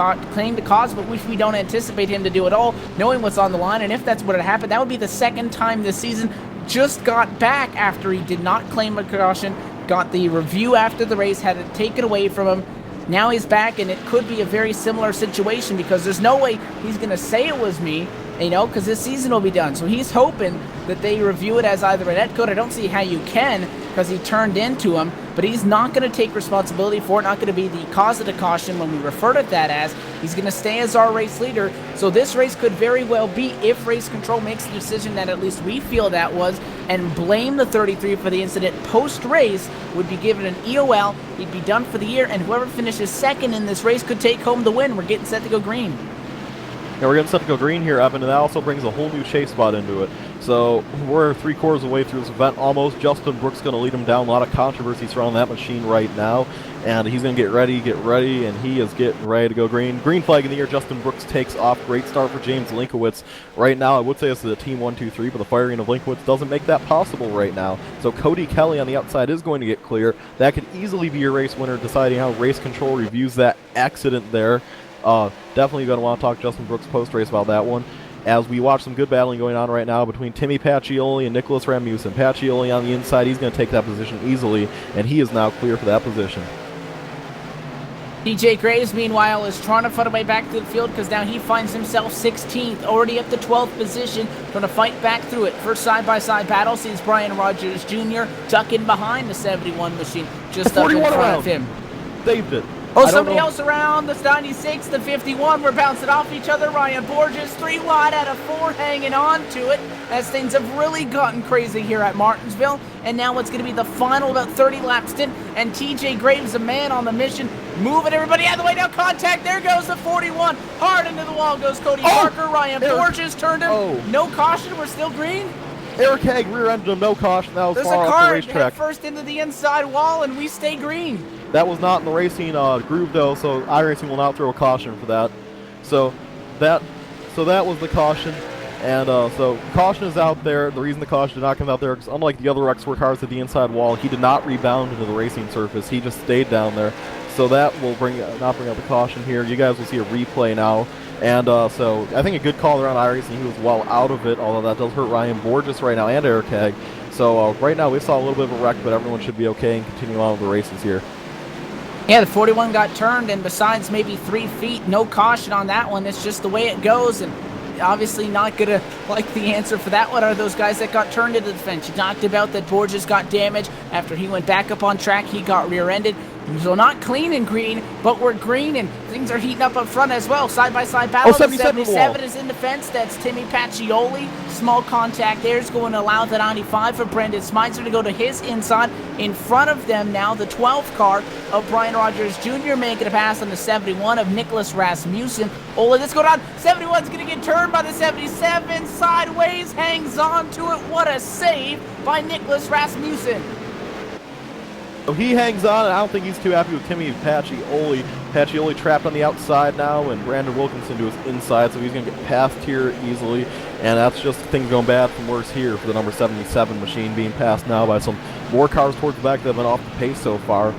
cause, but which we don't anticipate him to do at all, knowing what's on the line. And if that's what had happened, that would be the second time this season. Just got back after he did not claim a caution, got the review after the race, had it taken away from him. Now he's back, and it could be a very similar situation, because there's no way he's going to say it was me, because this season will be done. So he's hoping that they review it as either a net code. I don't see how you can, because he turned into him, but he's not going to take responsibility for it, not going to be the cause of the caution when we refer to that as. He's going to stay as our race leader. So this race could very well be, if race control makes the decision that at least we feel that was, and blame the 33 for the incident post-race, would be given an EOL, he'd be done for the year, and whoever finishes second in this race could take home the win. We're getting set to go green. Yeah, we're getting set to go green here, Evan, and that also brings a whole new chase spot into it. So we're 3/4 of the way through this event almost. Justin Brooks going to lead him down. A lot of controversy surrounding that machine right now, and he's going to get ready, and he is getting ready to go green. Green flag in the air. Justin Brooks takes off. Great start for James Linkowitz. Right now, I would say this is a team 1-2-3, but the firing of Linkowitz doesn't make that possible right now. So Cody Kelly on the outside is going to get clear. That could easily be your race winner, deciding how race control reviews that accident there. Definitely going to want to talk to Justin Brooks post-race about that one, as we watch some good battling going on right now between Timmy Pacioli and Nicholas Ramusin. Pacioli on the inside, he's going to take that position easily, and he is now clear for that position. TJ Graves, meanwhile, is trying to find a way back to the field, because now he finds himself 16th, already up to 12th position, trying to fight back through it. First side-by-side battle sees Brian Rogers Jr. tuck in behind the 71 machine, just up in front of him. Saved it. Oh, I don't somebody know. else around. The 96, the 51. We're bouncing off each other. Ryan Borges, 3 wide out of 4, hanging on to it as things have really gotten crazy here at Martinsville. And now it's going to be the final about 30 laps in. And TJ Graves, a man on the mission, moving everybody out of the way. Now contact. There goes the 41. Hard into the wall goes Cody Parker. Ryan Borges turned him. Oh. No caution. We're still green. Eric Haig rear-ended him, no caution. That was There's a far off the car head racetrack. first into the inside wall, and we stay green. That was not in the racing groove though, so iRacing will not throw a caution for that. So that was the caution, and so caution is out there. The reason the caution did not come out there is unlike the other X4 cars at the inside wall, he did not rebound into the racing surface. He just stayed down there. So that will not bring out the caution here. You guys will see a replay now. And so I think a good call there on iRacing. He was well out of it, although that does hurt Ryan Borges right now and Eric Haig. So right now we saw a little bit of a wreck, but everyone should be okay and continue on with the races here. Yeah, the 41 got turned, and besides maybe 3 feet, no caution on that one. It's just the way it goes, and obviously not going to like the answer for that one are those guys that got turned into the fence. You talked about that Borges got damaged. After he went back up on track, he got rear-ended. So not clean and green, but we're green, and things are heating up front as well. Side-by-side battle. 77 is in the fence. That's Timmy Pacioli. Small contact there is going to allow the 95 for Brendan Smeitzer to go to his inside. In front of them now, the 12 car of Brian Rogers Jr. making a pass on the 71 of Nicholas Rasmussen. Oh, let's go down. 71's going to get turned by the 77. Sideways, hangs on to it. What a save by Nicholas Rasmussen. So he hangs on, and I don't think he's too happy with Timmy Pacioli. Pacioli trapped on the outside now, and Brandon Wilkinson to his inside, so he's going to get past here easily. And that's just things going bad from worse here for the number 77 machine being passed now by some more cars towards the back that have been off the pace so far.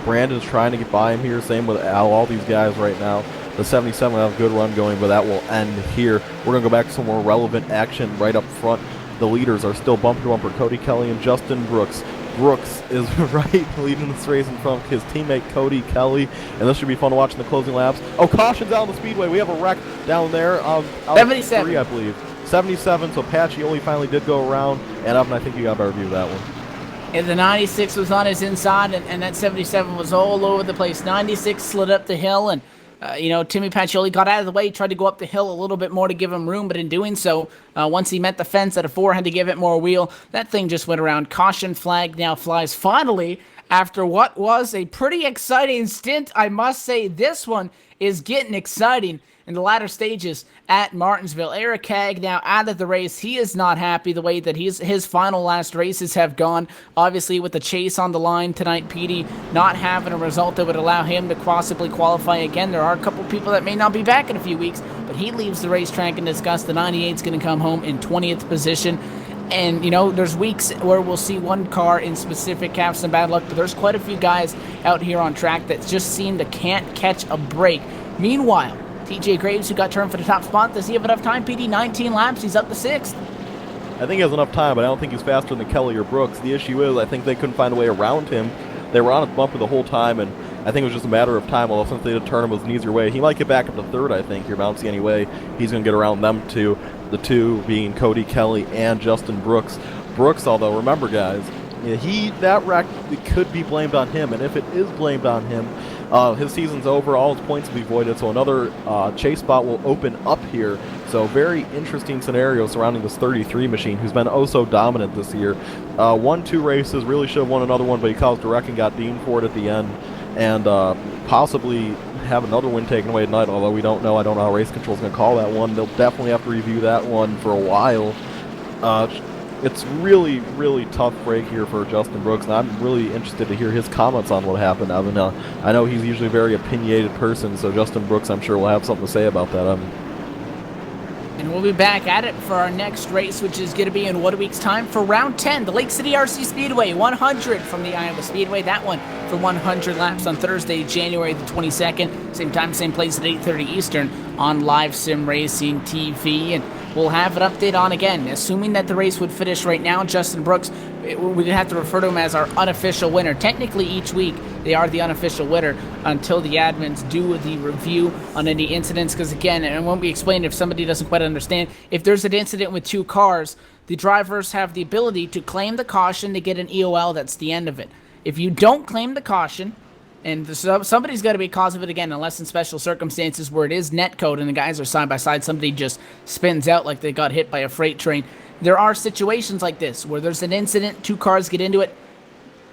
Brandon's trying to get by him here, same with Al, all these guys right now. The 77 will have a good run going, but that will end here. We're going to go back to some more relevant action right up front. The leaders are still bumper to bumper, Cody Kelly and Justin Brooks. Brooks is right leading this race in front of his teammate Cody Kelly, and this should be fun to watch in the closing laps. Oh, caution's out on the speedway. We have a wreck down there. 77. 3, I believe. 77, so Pacioli finally did go around, and Evan, I think you got a better view of that one. And the 96 was on his inside, and that 77 was all over the place. 96 slid up the hill, and Timmy Pacioli got out of the way, tried to go up the hill a little bit more to give him room, but in doing so, once he met the fence at a 4, had to give it more wheel. That thing just went around. Caution flag now flies finally after what was a pretty exciting stint. I must say this one is getting exciting in the latter stages at Martinsville. Eric Haig now out of the race. He is not happy the way that his final last races have gone. Obviously, with the chase on the line tonight, Petey not having a result that would allow him to possibly qualify again. There are a couple people that may not be back in a few weeks, but he leaves the racetrack in disgust. The 98's going to come home in 20th position. And, there's weeks where we'll see one car in specific have some bad luck, but there's quite a few guys out here on track that just seem to can't catch a break. Meanwhile, TJ Graves, who got turned for the top spot, does he have enough time, PD? 19 laps, he's up to 6th. I think he has enough time, but I don't think he's faster than Kelly or Brooks. The issue is I think they couldn't find a way around him. They were on his bumper the whole time, and I think it was just a matter of time. Although since they did turn him, it was an easier way. He might get back up to 3rd, I think. You're bouncing anyway. He's going to get around them two. The two being Cody Kelly and Justin Brooks. Brooks, although, remember, guys, that wreck could be blamed on him, and if it is blamed on him, his season's over, all his points will be voided, so another chase spot will open up here. So very interesting scenario surrounding this 33 machine, who's been oh so dominant this year. Won 2 races, really should have won another one, but he caused a wreck and got deemed for it at the end, and possibly have another win taken away tonight, although we don't know. I don't know how race control's going to call that one. They'll definitely have to review that one for a while. It's really, really tough break here for Justin Brooks, and I'm really interested to hear his comments on what happened. I mean, I know he's usually a very opinionated person, so Justin Brooks, I'm sure, will have something to say about that. And we'll be back at it for our next race, which is going to be in 1 week's time for round 10, the Lake City RC Speedway, 100 from the Iowa Speedway. That one for 100 laps on Thursday, January the 22nd. Same time, same place at 8:30 Eastern on Live Sim Racing TV. And we'll have an update on again, assuming that the race would finish right now. Justin Brooks, we're going to have to refer to him as our unofficial winner. Technically, each week, they are the unofficial winner until the admins do the review on any incidents. Because again, and when we explain, if somebody doesn't quite understand, if there's an incident with 2 cars, the drivers have the ability to claim the caution to get an EOL. That's the end of it. If you don't claim the caution, And somebody's got to be cause of it again, unless in special circumstances where it is net code and the guys are side by side, somebody just spins out like they got hit by a freight train. There are situations like this where there's an incident, 2 cars get into it.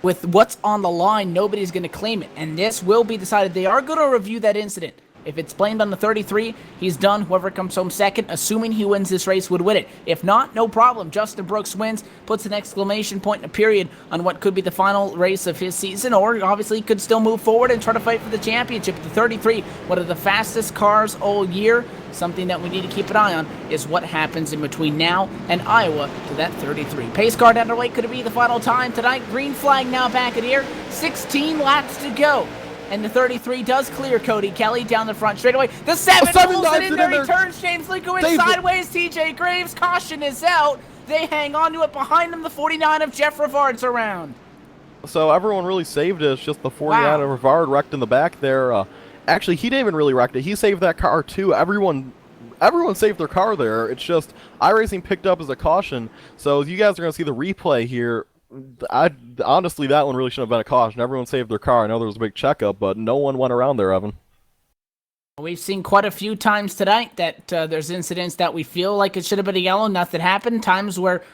With what's on the line, nobody's going to claim it. And this will be decided. They are going to review that incident. If it's blamed on the 33, he's done. Whoever comes home second, assuming he wins this race, would win it. If not, no problem. Justin Brooks wins, puts an exclamation point and a period on what could be the final race of his season, or obviously he could still move forward and try to fight for the championship. The 33, one of the fastest cars all year. Something that we need to keep an eye on is what happens in between now and Iowa to that 33. Pace car down the way, could it be the final time tonight? Green flag now back in here. 16 laps to go. And the 33 does clear Cody Kelly down the front straightaway. The 7 pulls it in there. He turns James Linkowitz sideways. TJ Graves, caution is out. They hang on to it. Behind them, the 49 of Jeff Rivard's around. So everyone really saved it. It's just the 49 of Rivard wrecked in the back there. Actually, he didn't even really wreck it. He saved that car too. Everyone saved their car there. It's just iRacing picked up as a caution. So you guys are going to see the replay here. Honestly, that one really shouldn't have been a caution. Everyone saved their car. I know there was a big checkup, but no one went around there, Evan. We've seen quite a few times tonight that there's incidents that we feel like it should have been a yellow, nothing happened. Times where,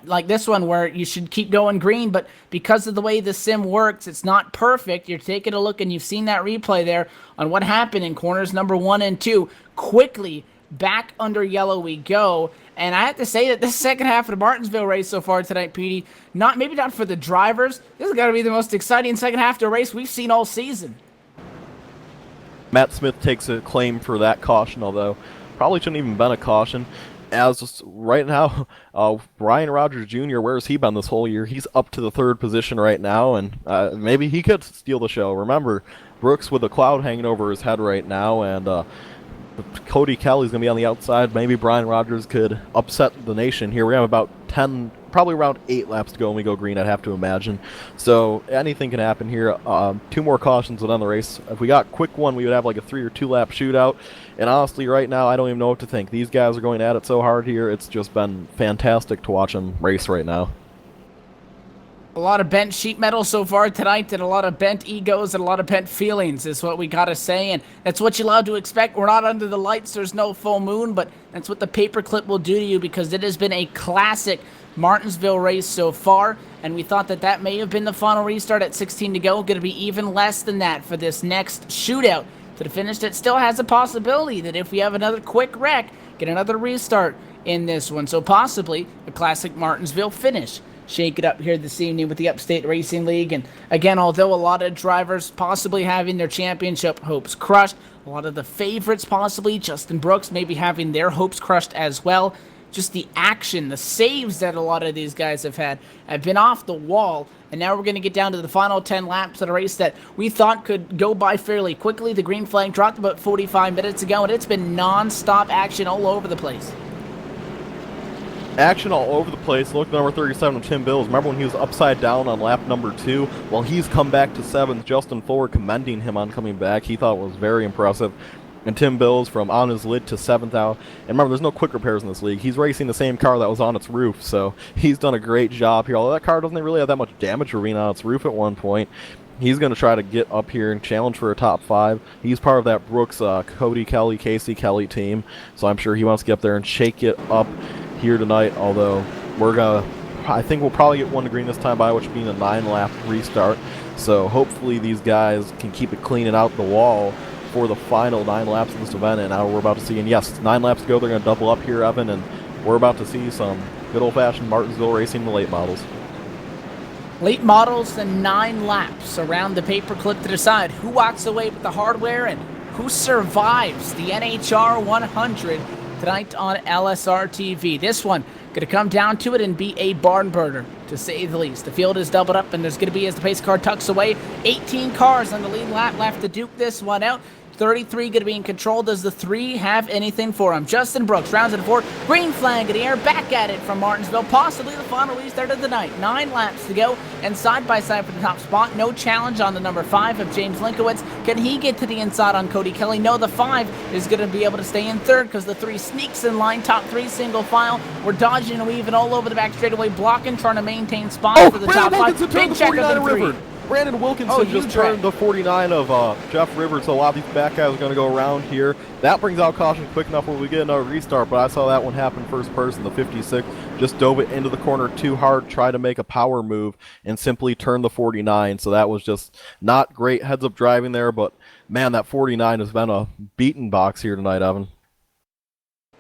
like this one where you should keep going green, but because of the way the sim works, it's not perfect. You're taking a look and you've seen that replay there on what happened in corners number 1 and 2. Quickly, back under yellow we go. And I have to say that this second half of the Martinsville race so far tonight, Petey, maybe not for the drivers. This has got to be the most exciting second half of the race we've seen all season. Matt Smith takes a claim for that caution, although probably shouldn't even been a caution. As right now, Brian Rogers Jr., where has he been this whole year? He's up to the 3rd position right now, and maybe he could steal the show. Remember, Brooks with a cloud hanging over his head right now, and Cody Kelly's going to be on the outside. Maybe Brian Rogers could upset the nation here. We have about 10, probably around 8 laps to go when we go green, I'd have to imagine. So anything can happen here. 2 more cautions would end the race. If we got quick one, we would have like a 3 or 2 lap shootout. And honestly, right now, I don't even know what to think. These guys are going at it so hard here. It's just been fantastic to watch them race right now. A lot of bent sheet metal so far tonight, and a lot of bent egos and a lot of bent feelings is what we gotta say, and that's what you're allowed to expect. We're not under the lights, there's no full moon, but that's what the paperclip will do to you, because it has been a classic Martinsville race so far, and we thought that that may have been the final restart at 16 to go. Gonna be even less than that for this next shootout to the finish. That still has a possibility that if we have another quick wreck, get another restart in this one, so possibly a classic Martinsville finish. Shake it up here this evening with the Upstate Racing League. And again, although a lot of drivers possibly having their championship hopes crushed, a lot of the favorites possibly, Justin Brooks, maybe having their hopes crushed as well. Just the action, the saves that a lot of these guys have had have been off the wall. And now we're going to get down to the final 10 laps of a race that we thought could go by fairly quickly. The green flag dropped about 45 minutes ago, and it's been non-stop action all over the place. Action all over the place. Look at number 37 of Tim Bills. Remember when he was upside down on lap number 2? Well, he's come back to 7th. Justin Fuller commending him on coming back. He thought it was very impressive. And Tim Bills from on his lid to 7th out. And remember, there's no quick repairs in this league. He's racing the same car that was on its roof, so he's done a great job here. Although that car doesn't really have that much damage for being on its roof at one point. He's going to try to get up here and challenge for a top 5. He's part of that Brooks, Cody Kelly, Casey Kelly team, so I'm sure he wants to get up there and shake it up here tonight, although I think we'll probably get one to green this time by, which being a 9-lap restart. So hopefully these guys can keep it clean and out the wall for the final 9 laps of this event. And now we're about to see, and yes, 9 laps to go. They're going to double up here, Evan, and we're about to see some good old-fashioned Martinsville racing in the late models. Late models and 9 laps around the paperclip to decide who walks away with the hardware and who survives the NHR 100 tonight on LSRTV. This one going to come down to it and be a barn burner, to say the least. The field is doubled up, and there's going to be, as the pace car tucks away, 18 cars on the lead lap left to duke this one out. 33 going to be in control. Does the 3 have anything for him? Justin Brooks rounds it 4. Green flag in the air. Back at it from Martinsville. Possibly the final restart of the night. 9 laps to go. And side by side for the top spot. No challenge on the number 5 of James Linkowitz. Can he get to the inside on Cody Kelly? No, the 5 is going to be able to stay in 3rd because the 3 sneaks in line. Top 3 single file. We're dodging and weaving all over the back straightaway. Blocking, trying to maintain spots for the top 5. Big check of the 3. Brandon Wilkinson Oh, just huge turned wreck. the 49 of Jeff Rivers, so a lot of these back guys are going to go around here. That brings out caution quick enough where we get another restart, but I saw that one happen first person. The 56 just dove it into the corner too hard, tried to make a power move, and simply turned the 49, so that was just not great heads-up driving there, but man, that 49 has been a beaten box here tonight, Evan.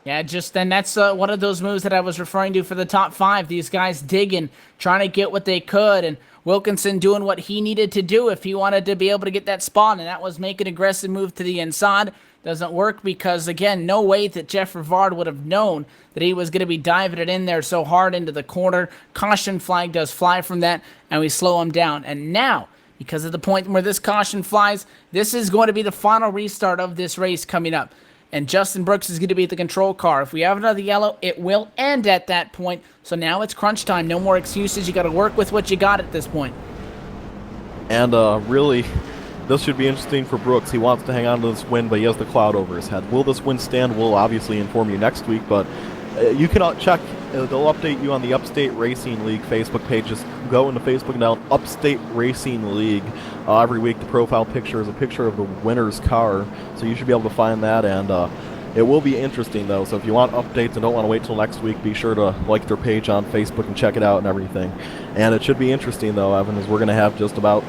Yeah, just then that's one of those moves that I was referring to for the top 5. These guys digging, trying to get what they could, and Wilkinson doing what he needed to do if he wanted to be able to get that spot, and that was make an aggressive move to the inside. Doesn't work because, again, no way that Jeff Rivard would have known that he was going to be diving it in there so hard into the corner. Caution flag does fly from that, and we slow him down. And now, because of the point where this caution flies, this is going to be the final restart of this race coming up. And Justin Brooks is going to be at the control car. If we have another yellow, it will end at that point. So now it's crunch time. No more excuses. You got to work with what you got at this point. And really, this should be interesting for Brooks. He wants to hang on to this win, but he has the cloud over his head. Will this win stand? We'll obviously inform you next week, but you can check. They'll update you on the Upstate Racing League Facebook page. Just go into Facebook now, Upstate Racing League. Every week the profile picture is a picture of the winner's car, so you should be able to find that, and it will be interesting, though. So if you want updates and don't want to wait till next week, be sure to like their page on Facebook and check it out and everything. And it should be interesting, though, Evan, as we're going to have just about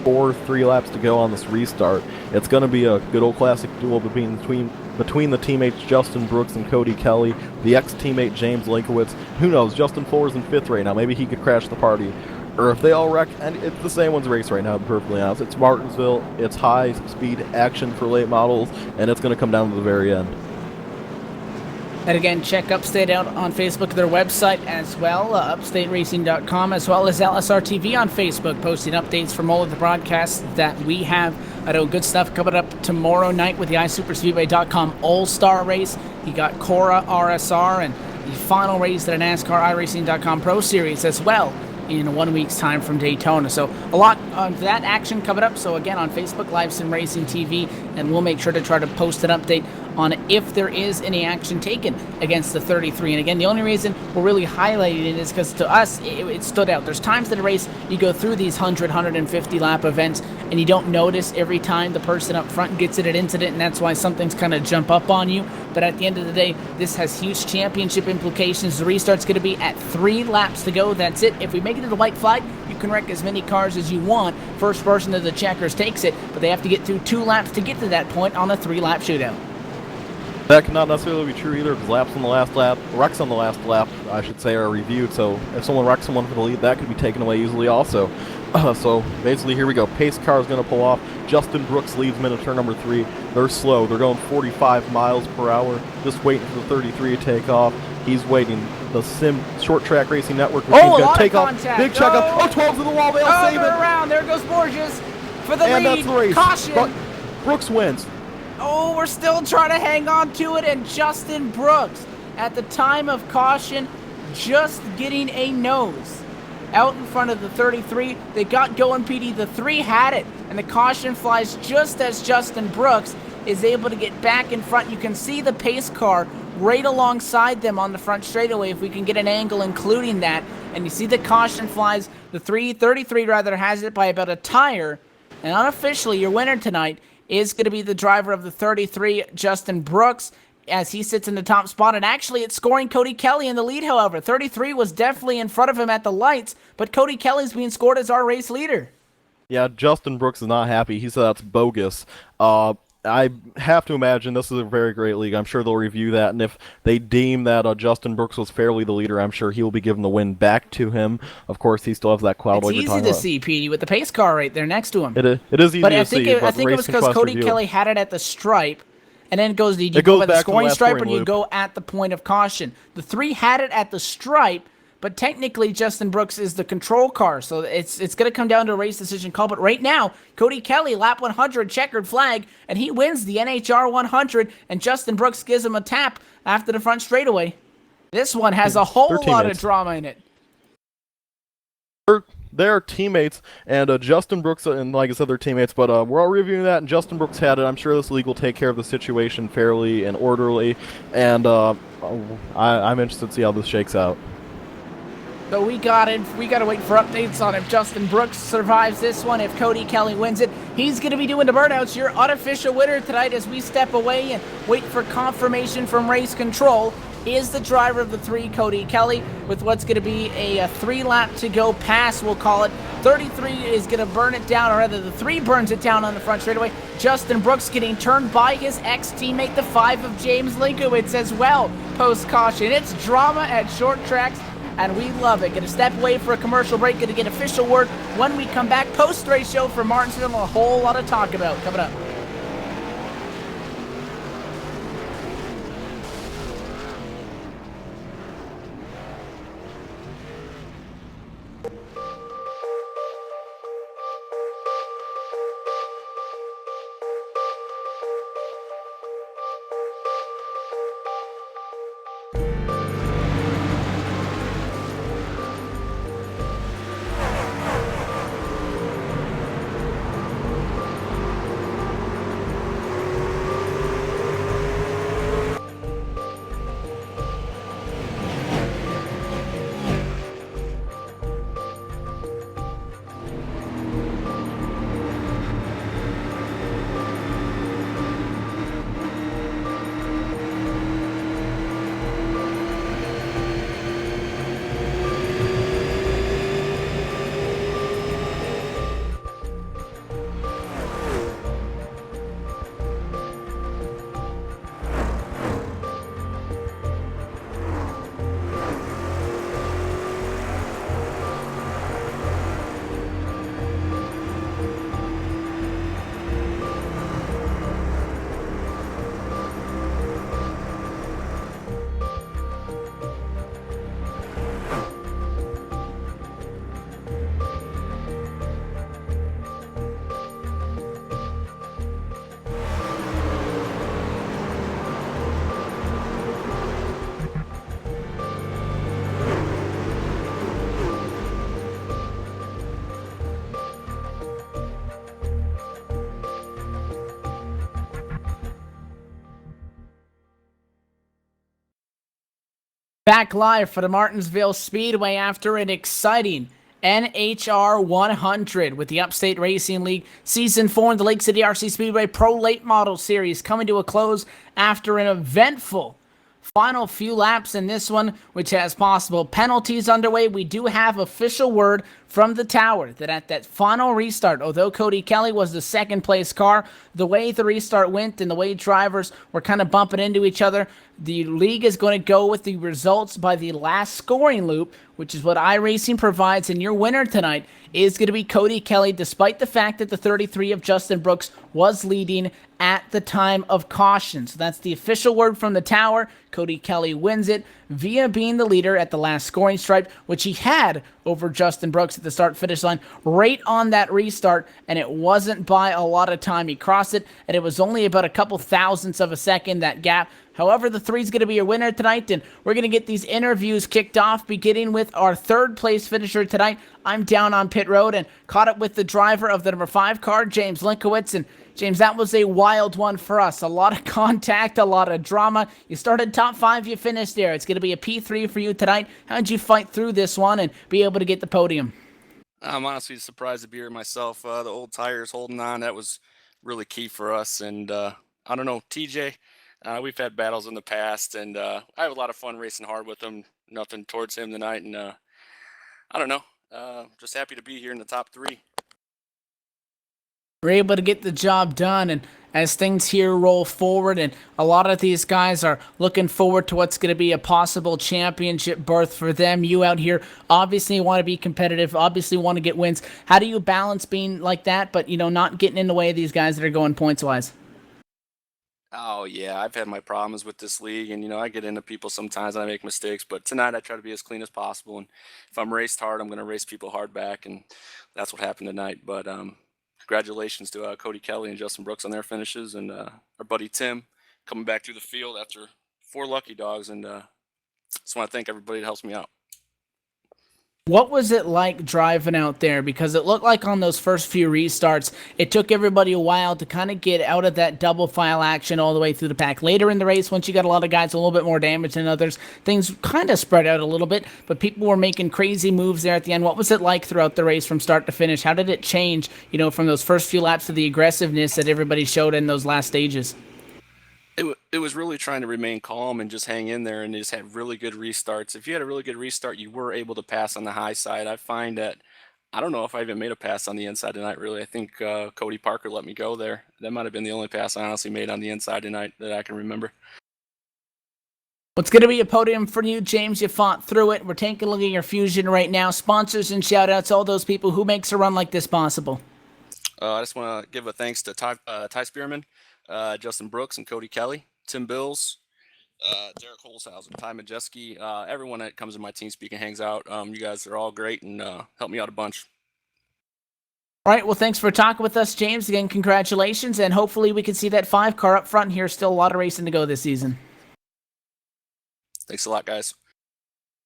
3 laps to go on this restart. It's going to be a good old classic duel between the teammates Justin Brooks and Cody Kelly, the ex-teammate James Linkowitz. Who knows, Justin Fuller's in 5th right now. Maybe he could crash the party. Or if they all wreck, and it's the same one's race right now, to be perfectly honest. It's Martinsville, it's high-speed action for late models, and it's going to come down to the very end. And again, check Upstate out on Facebook, their website as well, upstateracing.com, as well as LSRTV on Facebook, posting updates from all of the broadcasts that we have. I know good stuff coming up tomorrow night with the iSuperspeedway.com All-Star Race. You got Cora RSR and the final race at a NASCAR iRacing.com Pro Series as well in 1 week's time from Daytona. So a lot of that action coming up. So again, on Facebook, Live Sim Racing TV, and we'll make sure to try to post an update on if there is any action taken against the 33. And again, the only reason we're really highlighting it is because to us, it stood out. There's times in a race you go through these 100, 150 lap events and you don't notice every time the person up front gets in an incident, and that's why some things kind of jump up on you. But at the end of the day, this has huge championship implications. The restart's going to be at 3 laps to go. That's it. If we make it to the white flag, you can wreck as many cars as you want. First person to the checkers takes it, but they have to get through 2 laps to get to that point on a 3-lap shootout. That cannot necessarily be true either, because wrecks on the last lap, I should say, are reviewed. So if someone wrecks someone for the lead, that could be taken away easily also. So basically, here we go. Pace car is going to pull off. Justin Brooks leads them into turn number 3. They're slow. They're going 45 miles per hour, just waiting for the 33 to take off. He's waiting. The Sim Short Track Racing Network machine is going to take off. Big checkup. Oh, 12 to the wall. They'll save it. Around. There goes Borges for the And lead. that's the race. Caution. But Brooks wins. Oh, we're still trying to hang on to it, and Justin Brooks, at the time of caution, just getting a nose out in front of the 33. They got going, PD. The 3 had it, and the caution flies just as Justin Brooks is able to get back in front. You can see the pace car right alongside them on the front straightaway if we can get an angle including that. And you see the caution flies. The 33 rather has it by about a tire. And unofficially, your winner tonight is going to be the driver of the 33, Justin Brooks, as he sits in the top spot. And actually, it's scoring Cody Kelly in the lead, however. 33 was definitely in front of him at the lights, but Cody Kelly's being scored as our race leader. Yeah, Justin Brooks is not happy. He said that's bogus. I have to imagine this is a very great league. I'm sure they'll review that, and if they deem that Justin Brooks was fairly the leader, I'm sure he will be given the win back to him. Of course, he still has that cloud. It's easy to see, Petey, with the pace car right there next to him. It is easy to see. I think it was because Cody Kelly had it at the stripe, and then it goes by the scoring stripe, and you go at the point of caution. The 3 had it at the stripe, but technically Justin Brooks is the control car, so it's going to come down to a race decision call. But right now, Cody Kelly, lap 100, checkered flag, and he wins the NHR 100, and Justin Brooks gives him a tap after the front straightaway. This one has a whole lot of drama in it. They're teammates, and Justin Brooks, and like I said, they're teammates, but we're all reviewing that, and Justin Brooks had it. I'm sure this league will take care of the situation fairly and orderly, and I'm interested to see how this shakes out. but we got to wait for updates on if Justin Brooks survives this one. If Cody Kelly wins it, he's going to be doing the burnouts. Your unofficial winner tonight, as we step away and wait for confirmation from race control, is the driver of the 3, Cody Kelly, with what's going to be a 3-lap to go pass, we'll call it. 33 is going to burn it down, or rather the 3 burns it down on the front straightaway. Justin Brooks getting turned by his ex-teammate, the 5 of James Linkowitz as well, post-caution. It's drama at short tracks, and we love it. Going to step away for a commercial break, going to get official word when we come back. Post-race show for Martinsville, a whole lot to talk about coming up. Back live for the Martinsville Speedway after an exciting NHR 100 with the Upstate Racing League Season 4 in the Lake City RC Speedway Pro Late Model Series coming to a close after an eventful final few laps in this one, which has possible penalties underway. We do have official word from the tower that at that final restart, although Cody Kelly was the second place car, the way the restart went and the way drivers were kind of bumping into each other, the league is going to go with the results by the last scoring loop, which is what iRacing provides, and your winner tonight is going to be Cody Kelly, despite the fact that the 33 of Justin Brooks was leading at the time of caution. So that's the official word from the tower. Cody Kelly wins it via being the leader at the last scoring stripe, which he had over Justin Brooks at the start-finish line right on that restart, and it wasn't by a lot of time. He crossed it, and it was only about a couple thousandths of a second, that gap. However, the 3 is going to be your winner tonight, and we're going to get these interviews kicked off, beginning with our third-place finisher tonight. I'm down on pit road and caught up with the driver of the number 5 car, James Linkowitz. And James, that was a wild one for us. A lot of contact, a lot of drama. You started top 5, you finished there. It's going to be a P3 for you tonight. How did you fight through this one and be able to get the podium? I'm honestly surprised to be here myself. The old tires holding on, that was really key for us. And I don't know, TJ, we've had battles in the past, and I have a lot of fun racing hard with him. Nothing towards him tonight, and I don't know. Just happy to be here in the top 3. We're able to get the job done, and as things here roll forward, and a lot of these guys are looking forward to what's going to be a possible championship berth for them. You out here obviously want to be competitive, obviously want to get wins. How do you balance being like that, but not getting in the way of these guys that are going points-wise? Oh, yeah, I've had my problems with this league, and, I get into people sometimes and I make mistakes, but tonight I try to be as clean as possible, and if I'm raced hard, I'm going to race people hard back, and that's what happened tonight. But congratulations to Cody Kelly and Justin Brooks on their finishes, and our buddy Tim coming back through the field after 4 lucky dogs, and just want to thank everybody that helps me out. What was it like driving out there? Because it looked like on those first few restarts, it took everybody a while to kind of get out of that double file action all the way through the pack. Later in the race, once you got a lot of guys a little bit more damage than others, things kind of spread out a little bit, but people were making crazy moves there at the end. What was it like throughout the race from start to finish? How did it change, from those first few laps to the aggressiveness that everybody showed in those last stages? It was really trying to remain calm and just hang in there and just had really good restarts. If you had a really good restart, you were able to pass on the high side. I find that I don't know if I even made a pass on the inside tonight, really. I think Cody Parker let me go there. That might have been the only pass I honestly made on the inside tonight that I can remember. What's going to be a podium for you, James? You fought through it. We're taking a look at your Fusion right now. Sponsors and shout-outs, all those people who makes a run like this possible. I just want to give a thanks to Ty Spearman, Justin Brooks, and Cody Kelly, Tim Bills, Derek Holshausen, Ty Majeski, everyone that comes in my team speak and hangs out. You guys are all great and help me out a bunch. All right, well, thanks for talking with us, James. Again, congratulations, and hopefully we can see that 5-car up front here. Still a lot of racing to go this season. Thanks a lot, guys.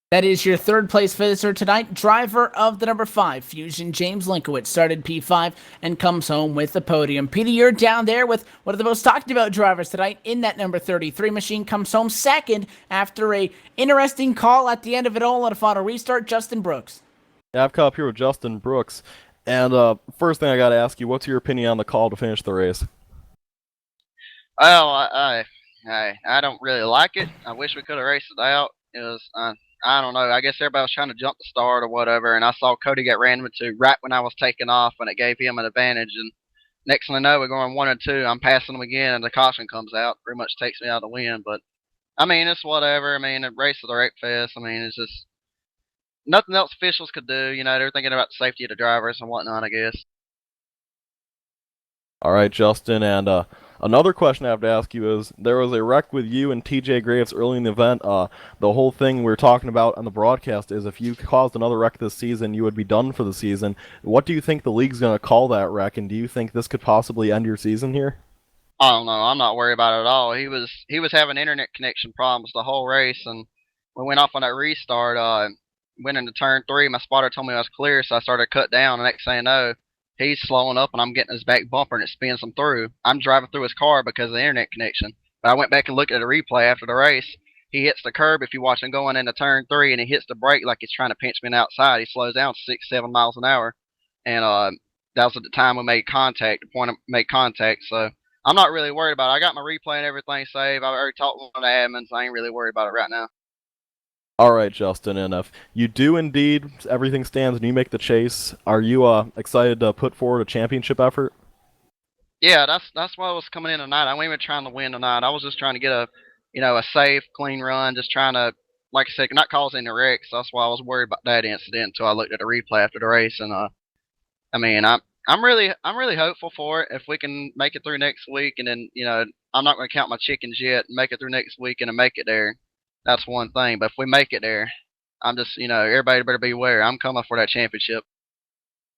That is your third place finisher tonight. Driver of the number 5, Fusion, James Linkowitz, started P5 and comes home with the podium. Peter, you're down there with one of the most talked about drivers tonight in that number 33 machine. Comes home second after a interesting call at the end of it all on a final restart, Justin Brooks. Yeah, I've caught up here with Justin Brooks. And first thing I got to ask you, what's your opinion on the call to finish the race? Well, I don't really like it. I wish we could have raced it out. It was I don't know. I guess everybody was trying to jump the start or whatever, and I saw Cody get ran into right when I was taking off, and it gave him an advantage. And next thing I know, we're going 1 and 2. I'm passing him again, and the caution comes out. Pretty much takes me out of the win. But I mean, it's whatever. I mean, a race of the Wreck Fest. I mean, it's just nothing else officials could do. They're thinking about the safety of the drivers and whatnot, I guess. All right, Justin, and another question I have to ask you is, there was a wreck with you and TJ Graves early in the event. The whole thing we were talking about on the broadcast is if you caused another wreck this season, you would be done for the season. What do you think the league's going to call that wreck, and do you think this could possibly end your season here? I don't know. I'm not worried about it at all. He was having internet connection problems the whole race, and we went off on that restart. Went into turn 3. My spotter told me I was clear, so I started to cut down. The next thing I know, he's slowing up, and I'm getting his back bumper, and it spins him through. I'm driving through his car because of the internet connection. But I went back and looked at the replay after the race. He hits the curb if you watch him going into turn 3, and he hits the brake like he's trying to pinch me outside. He slows down 6-7 miles an hour, and that was at the time we made contact, the point of make contact. So I'm not really worried about it. I got my replay and everything saved. I've already talked with one of the admins. I ain't really worried about it right now. All right, Justin, and if you do indeed, everything stands and you make the chase, are you excited to put forward a championship effort? Yeah, that's why I was coming in tonight. I wasn't even trying to win tonight. I was just trying to get a safe, clean run, just trying to, like I said, not cause any wrecks. That's why I was worried about that incident until I looked at the replay after the race. And I mean, I'm really hopeful for it. If we can make it through next week, and then I'm not going to count my chickens yet. Make it through next week and make it there. That's one thing. But if we make it there, I'm just everybody better beware. I'm coming for that championship.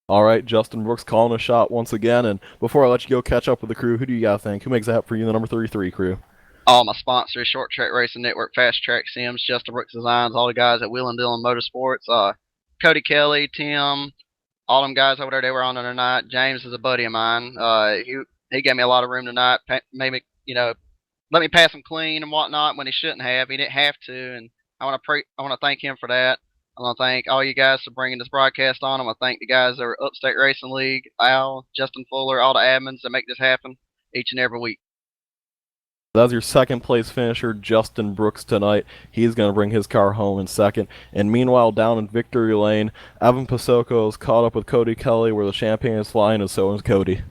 All right, Justin Brooks calling a shot once again. And before I let you go catch up with the crew, who do you got to think? Who makes that for you, the number 33 crew? All my sponsors, Short Track Racing Network, Fast Track Sims, Justin Brooks Designs, all the guys at Will and Dillon Motorsports, Cody Kelly, Tim, all them guys over there, they were on there tonight. James is a buddy of mine. He gave me a lot of room tonight. Maybe let me pass him clean and whatnot when he shouldn't have. He didn't have to, and I want to thank him for that. I want to thank all you guys for bringing this broadcast on. I want to thank the guys that are Upstate Racing League, Al, Justin Fuller, all the admins that make this happen each and every week. That was your second place finisher, Justin Brooks, tonight. He's going to bring his car home in second. And meanwhile, down in victory lane, Evan Pasoko is caught up with Cody Kelly, where the champagne is flying, and so is Cody.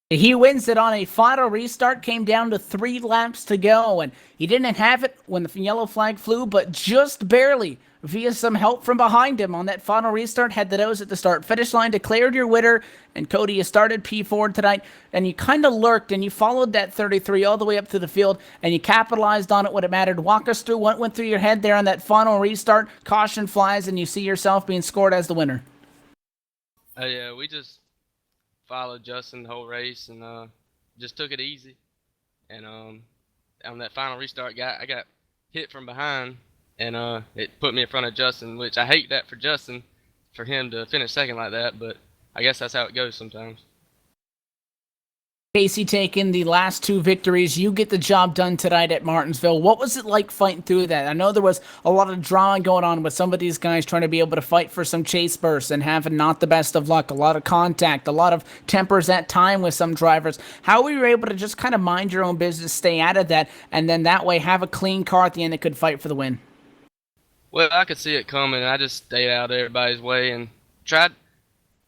He wins it on a final restart, came down to 3 laps to go, and he didn't have it when the yellow flag flew, but just barely, via some help from behind him on that final restart, had the nose at the start-finish line, declared your winner, and Cody, you started P4 tonight, and you kind of lurked, and you followed that 33 all the way up to the field, and you capitalized on it when it mattered. Walk us through what went through your head there on that final restart, caution flies, and you see yourself being scored as the winner. Yeah, we just followed Justin the whole race and just took it easy. And on that final restart, I got hit from behind and it put me in front of Justin, which I hate that for Justin, for him to finish second like that, but I guess that's how it goes sometimes. Casey taking the last 2 victories. You get the job done tonight at Martinsville. What was it like fighting through that? I know there was a lot of drama going on with some of these guys trying to be able to fight for some chase bursts and having not the best of luck, a lot of contact, a lot of tempers at time with some drivers. How were you able to just kind of mind your own business, stay out of that, and then that way have a clean car at the end that could fight for the win? Well, I could see it coming, and I just stayed out of everybody's way and tried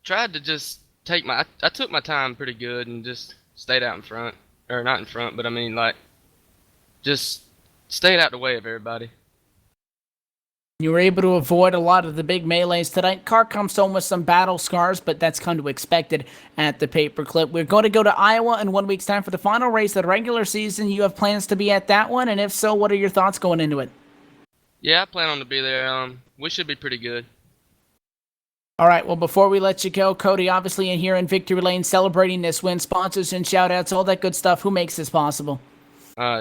to just I took my time pretty good and just stayed out in front, or not in front, but I mean, like, just stayed out the way of everybody. You were able to avoid a lot of the big melees tonight. Car comes home with some battle scars, but that's kind of expected at the paperclip. We're going to go to Iowa in 1 week's time for the final race of the regular season. You have plans to be at that one, and if so, what are your thoughts going into it? Yeah, I plan on to be there. We should be pretty good. All right, well, before we let you go, Cody, obviously in here in Victory Lane celebrating this win, sponsors and shout-outs, all that good stuff. Who makes this possible?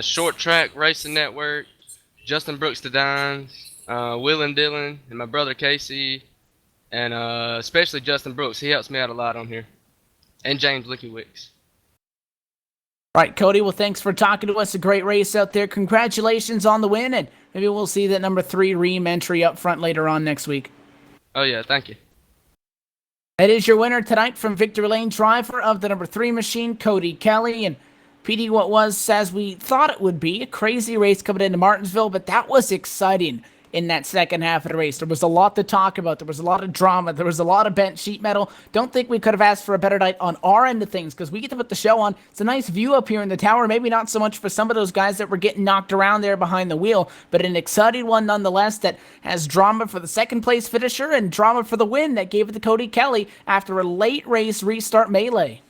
Short Track Racing Network, Justin Brooks the Dines, Will and Dylan, and my brother Casey, and especially Justin Brooks. He helps me out a lot on here. And James Lickiewicz. All right, Cody, well, thanks for talking to us. A great race out there. Congratulations on the win, and maybe we'll see that number 3 Ream entry up front later on next week. Oh, yeah, thank you. That is your winner tonight from Victory Lane, driver of the number 3 machine, Cody Kelly. And PD, what was, as we thought it would be, a crazy race coming into Martinsville, but that was exciting in that second half of the race. There was a lot to talk about. There was a lot of drama. There was a lot of bent sheet metal. Don't think we could have asked for a better night on our end of things because we get to put the show on. It's a nice view up here in the tower. Maybe not so much for some of those guys that were getting knocked around there behind the wheel, but an exciting one nonetheless that has drama for the second place finisher and drama for the win that gave it to Cody Kelly after a late race restart melee.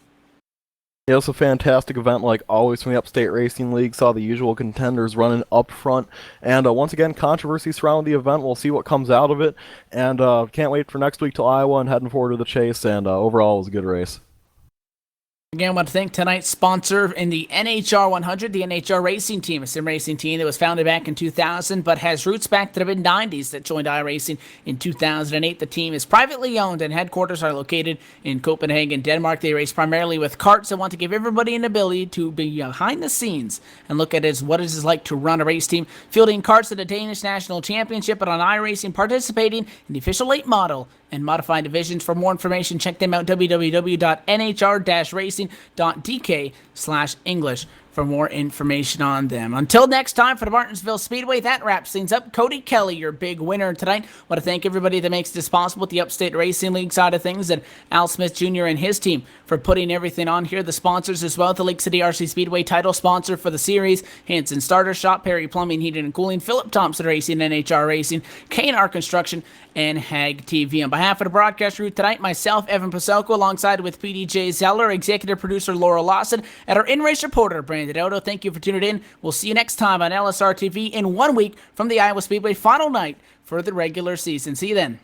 Yeah, it was a fantastic event, like always, from the Upstate Racing League. Saw the usual contenders running up front. And once again, controversy surrounding the event. We'll see what comes out of it. And can't wait for next week to Iowa and heading forward to the chase. And overall, it was a good race. Again, I want to thank tonight's sponsor in the NHR 100, the NHR Racing Team, a sim racing team that was founded back in 2000 but has roots back to the mid-90s that joined iRacing in 2008. The team is privately owned and headquarters are located in Copenhagen, Denmark. They race primarily with karts and want to give everybody an ability to be behind the scenes and look at what it is like to run a race team, fielding karts at the Danish National Championship, but on iRacing participating in the official late model and modified divisions. For more information, check them out, www.nhr-racing.dk/English for more information on them. Until next time for the Martinsville Speedway, that wraps things up. Cody Kelly, your big winner tonight. I want to thank everybody that makes this possible with the Upstate Racing League side of things, and Al Smith Jr. and his team for putting everything on here. The sponsors as well, the Lake City RC Speedway title sponsor for the series, Hanson Starter Shop, Perry Plumbing, Heating and Cooling, Philip Thompson Racing, NHR Racing, K&R Construction, and Hag TV. On behalf of the broadcast crew tonight, myself, Evan Pasoko, alongside with PDJ Zeller, executive producer Laura Lawson, and our in-race reporter, Brandon Odo. Thank you for tuning in. We'll see you next time on LSRTV in 1 week from the Iowa Speedway final night for the regular season. See you then.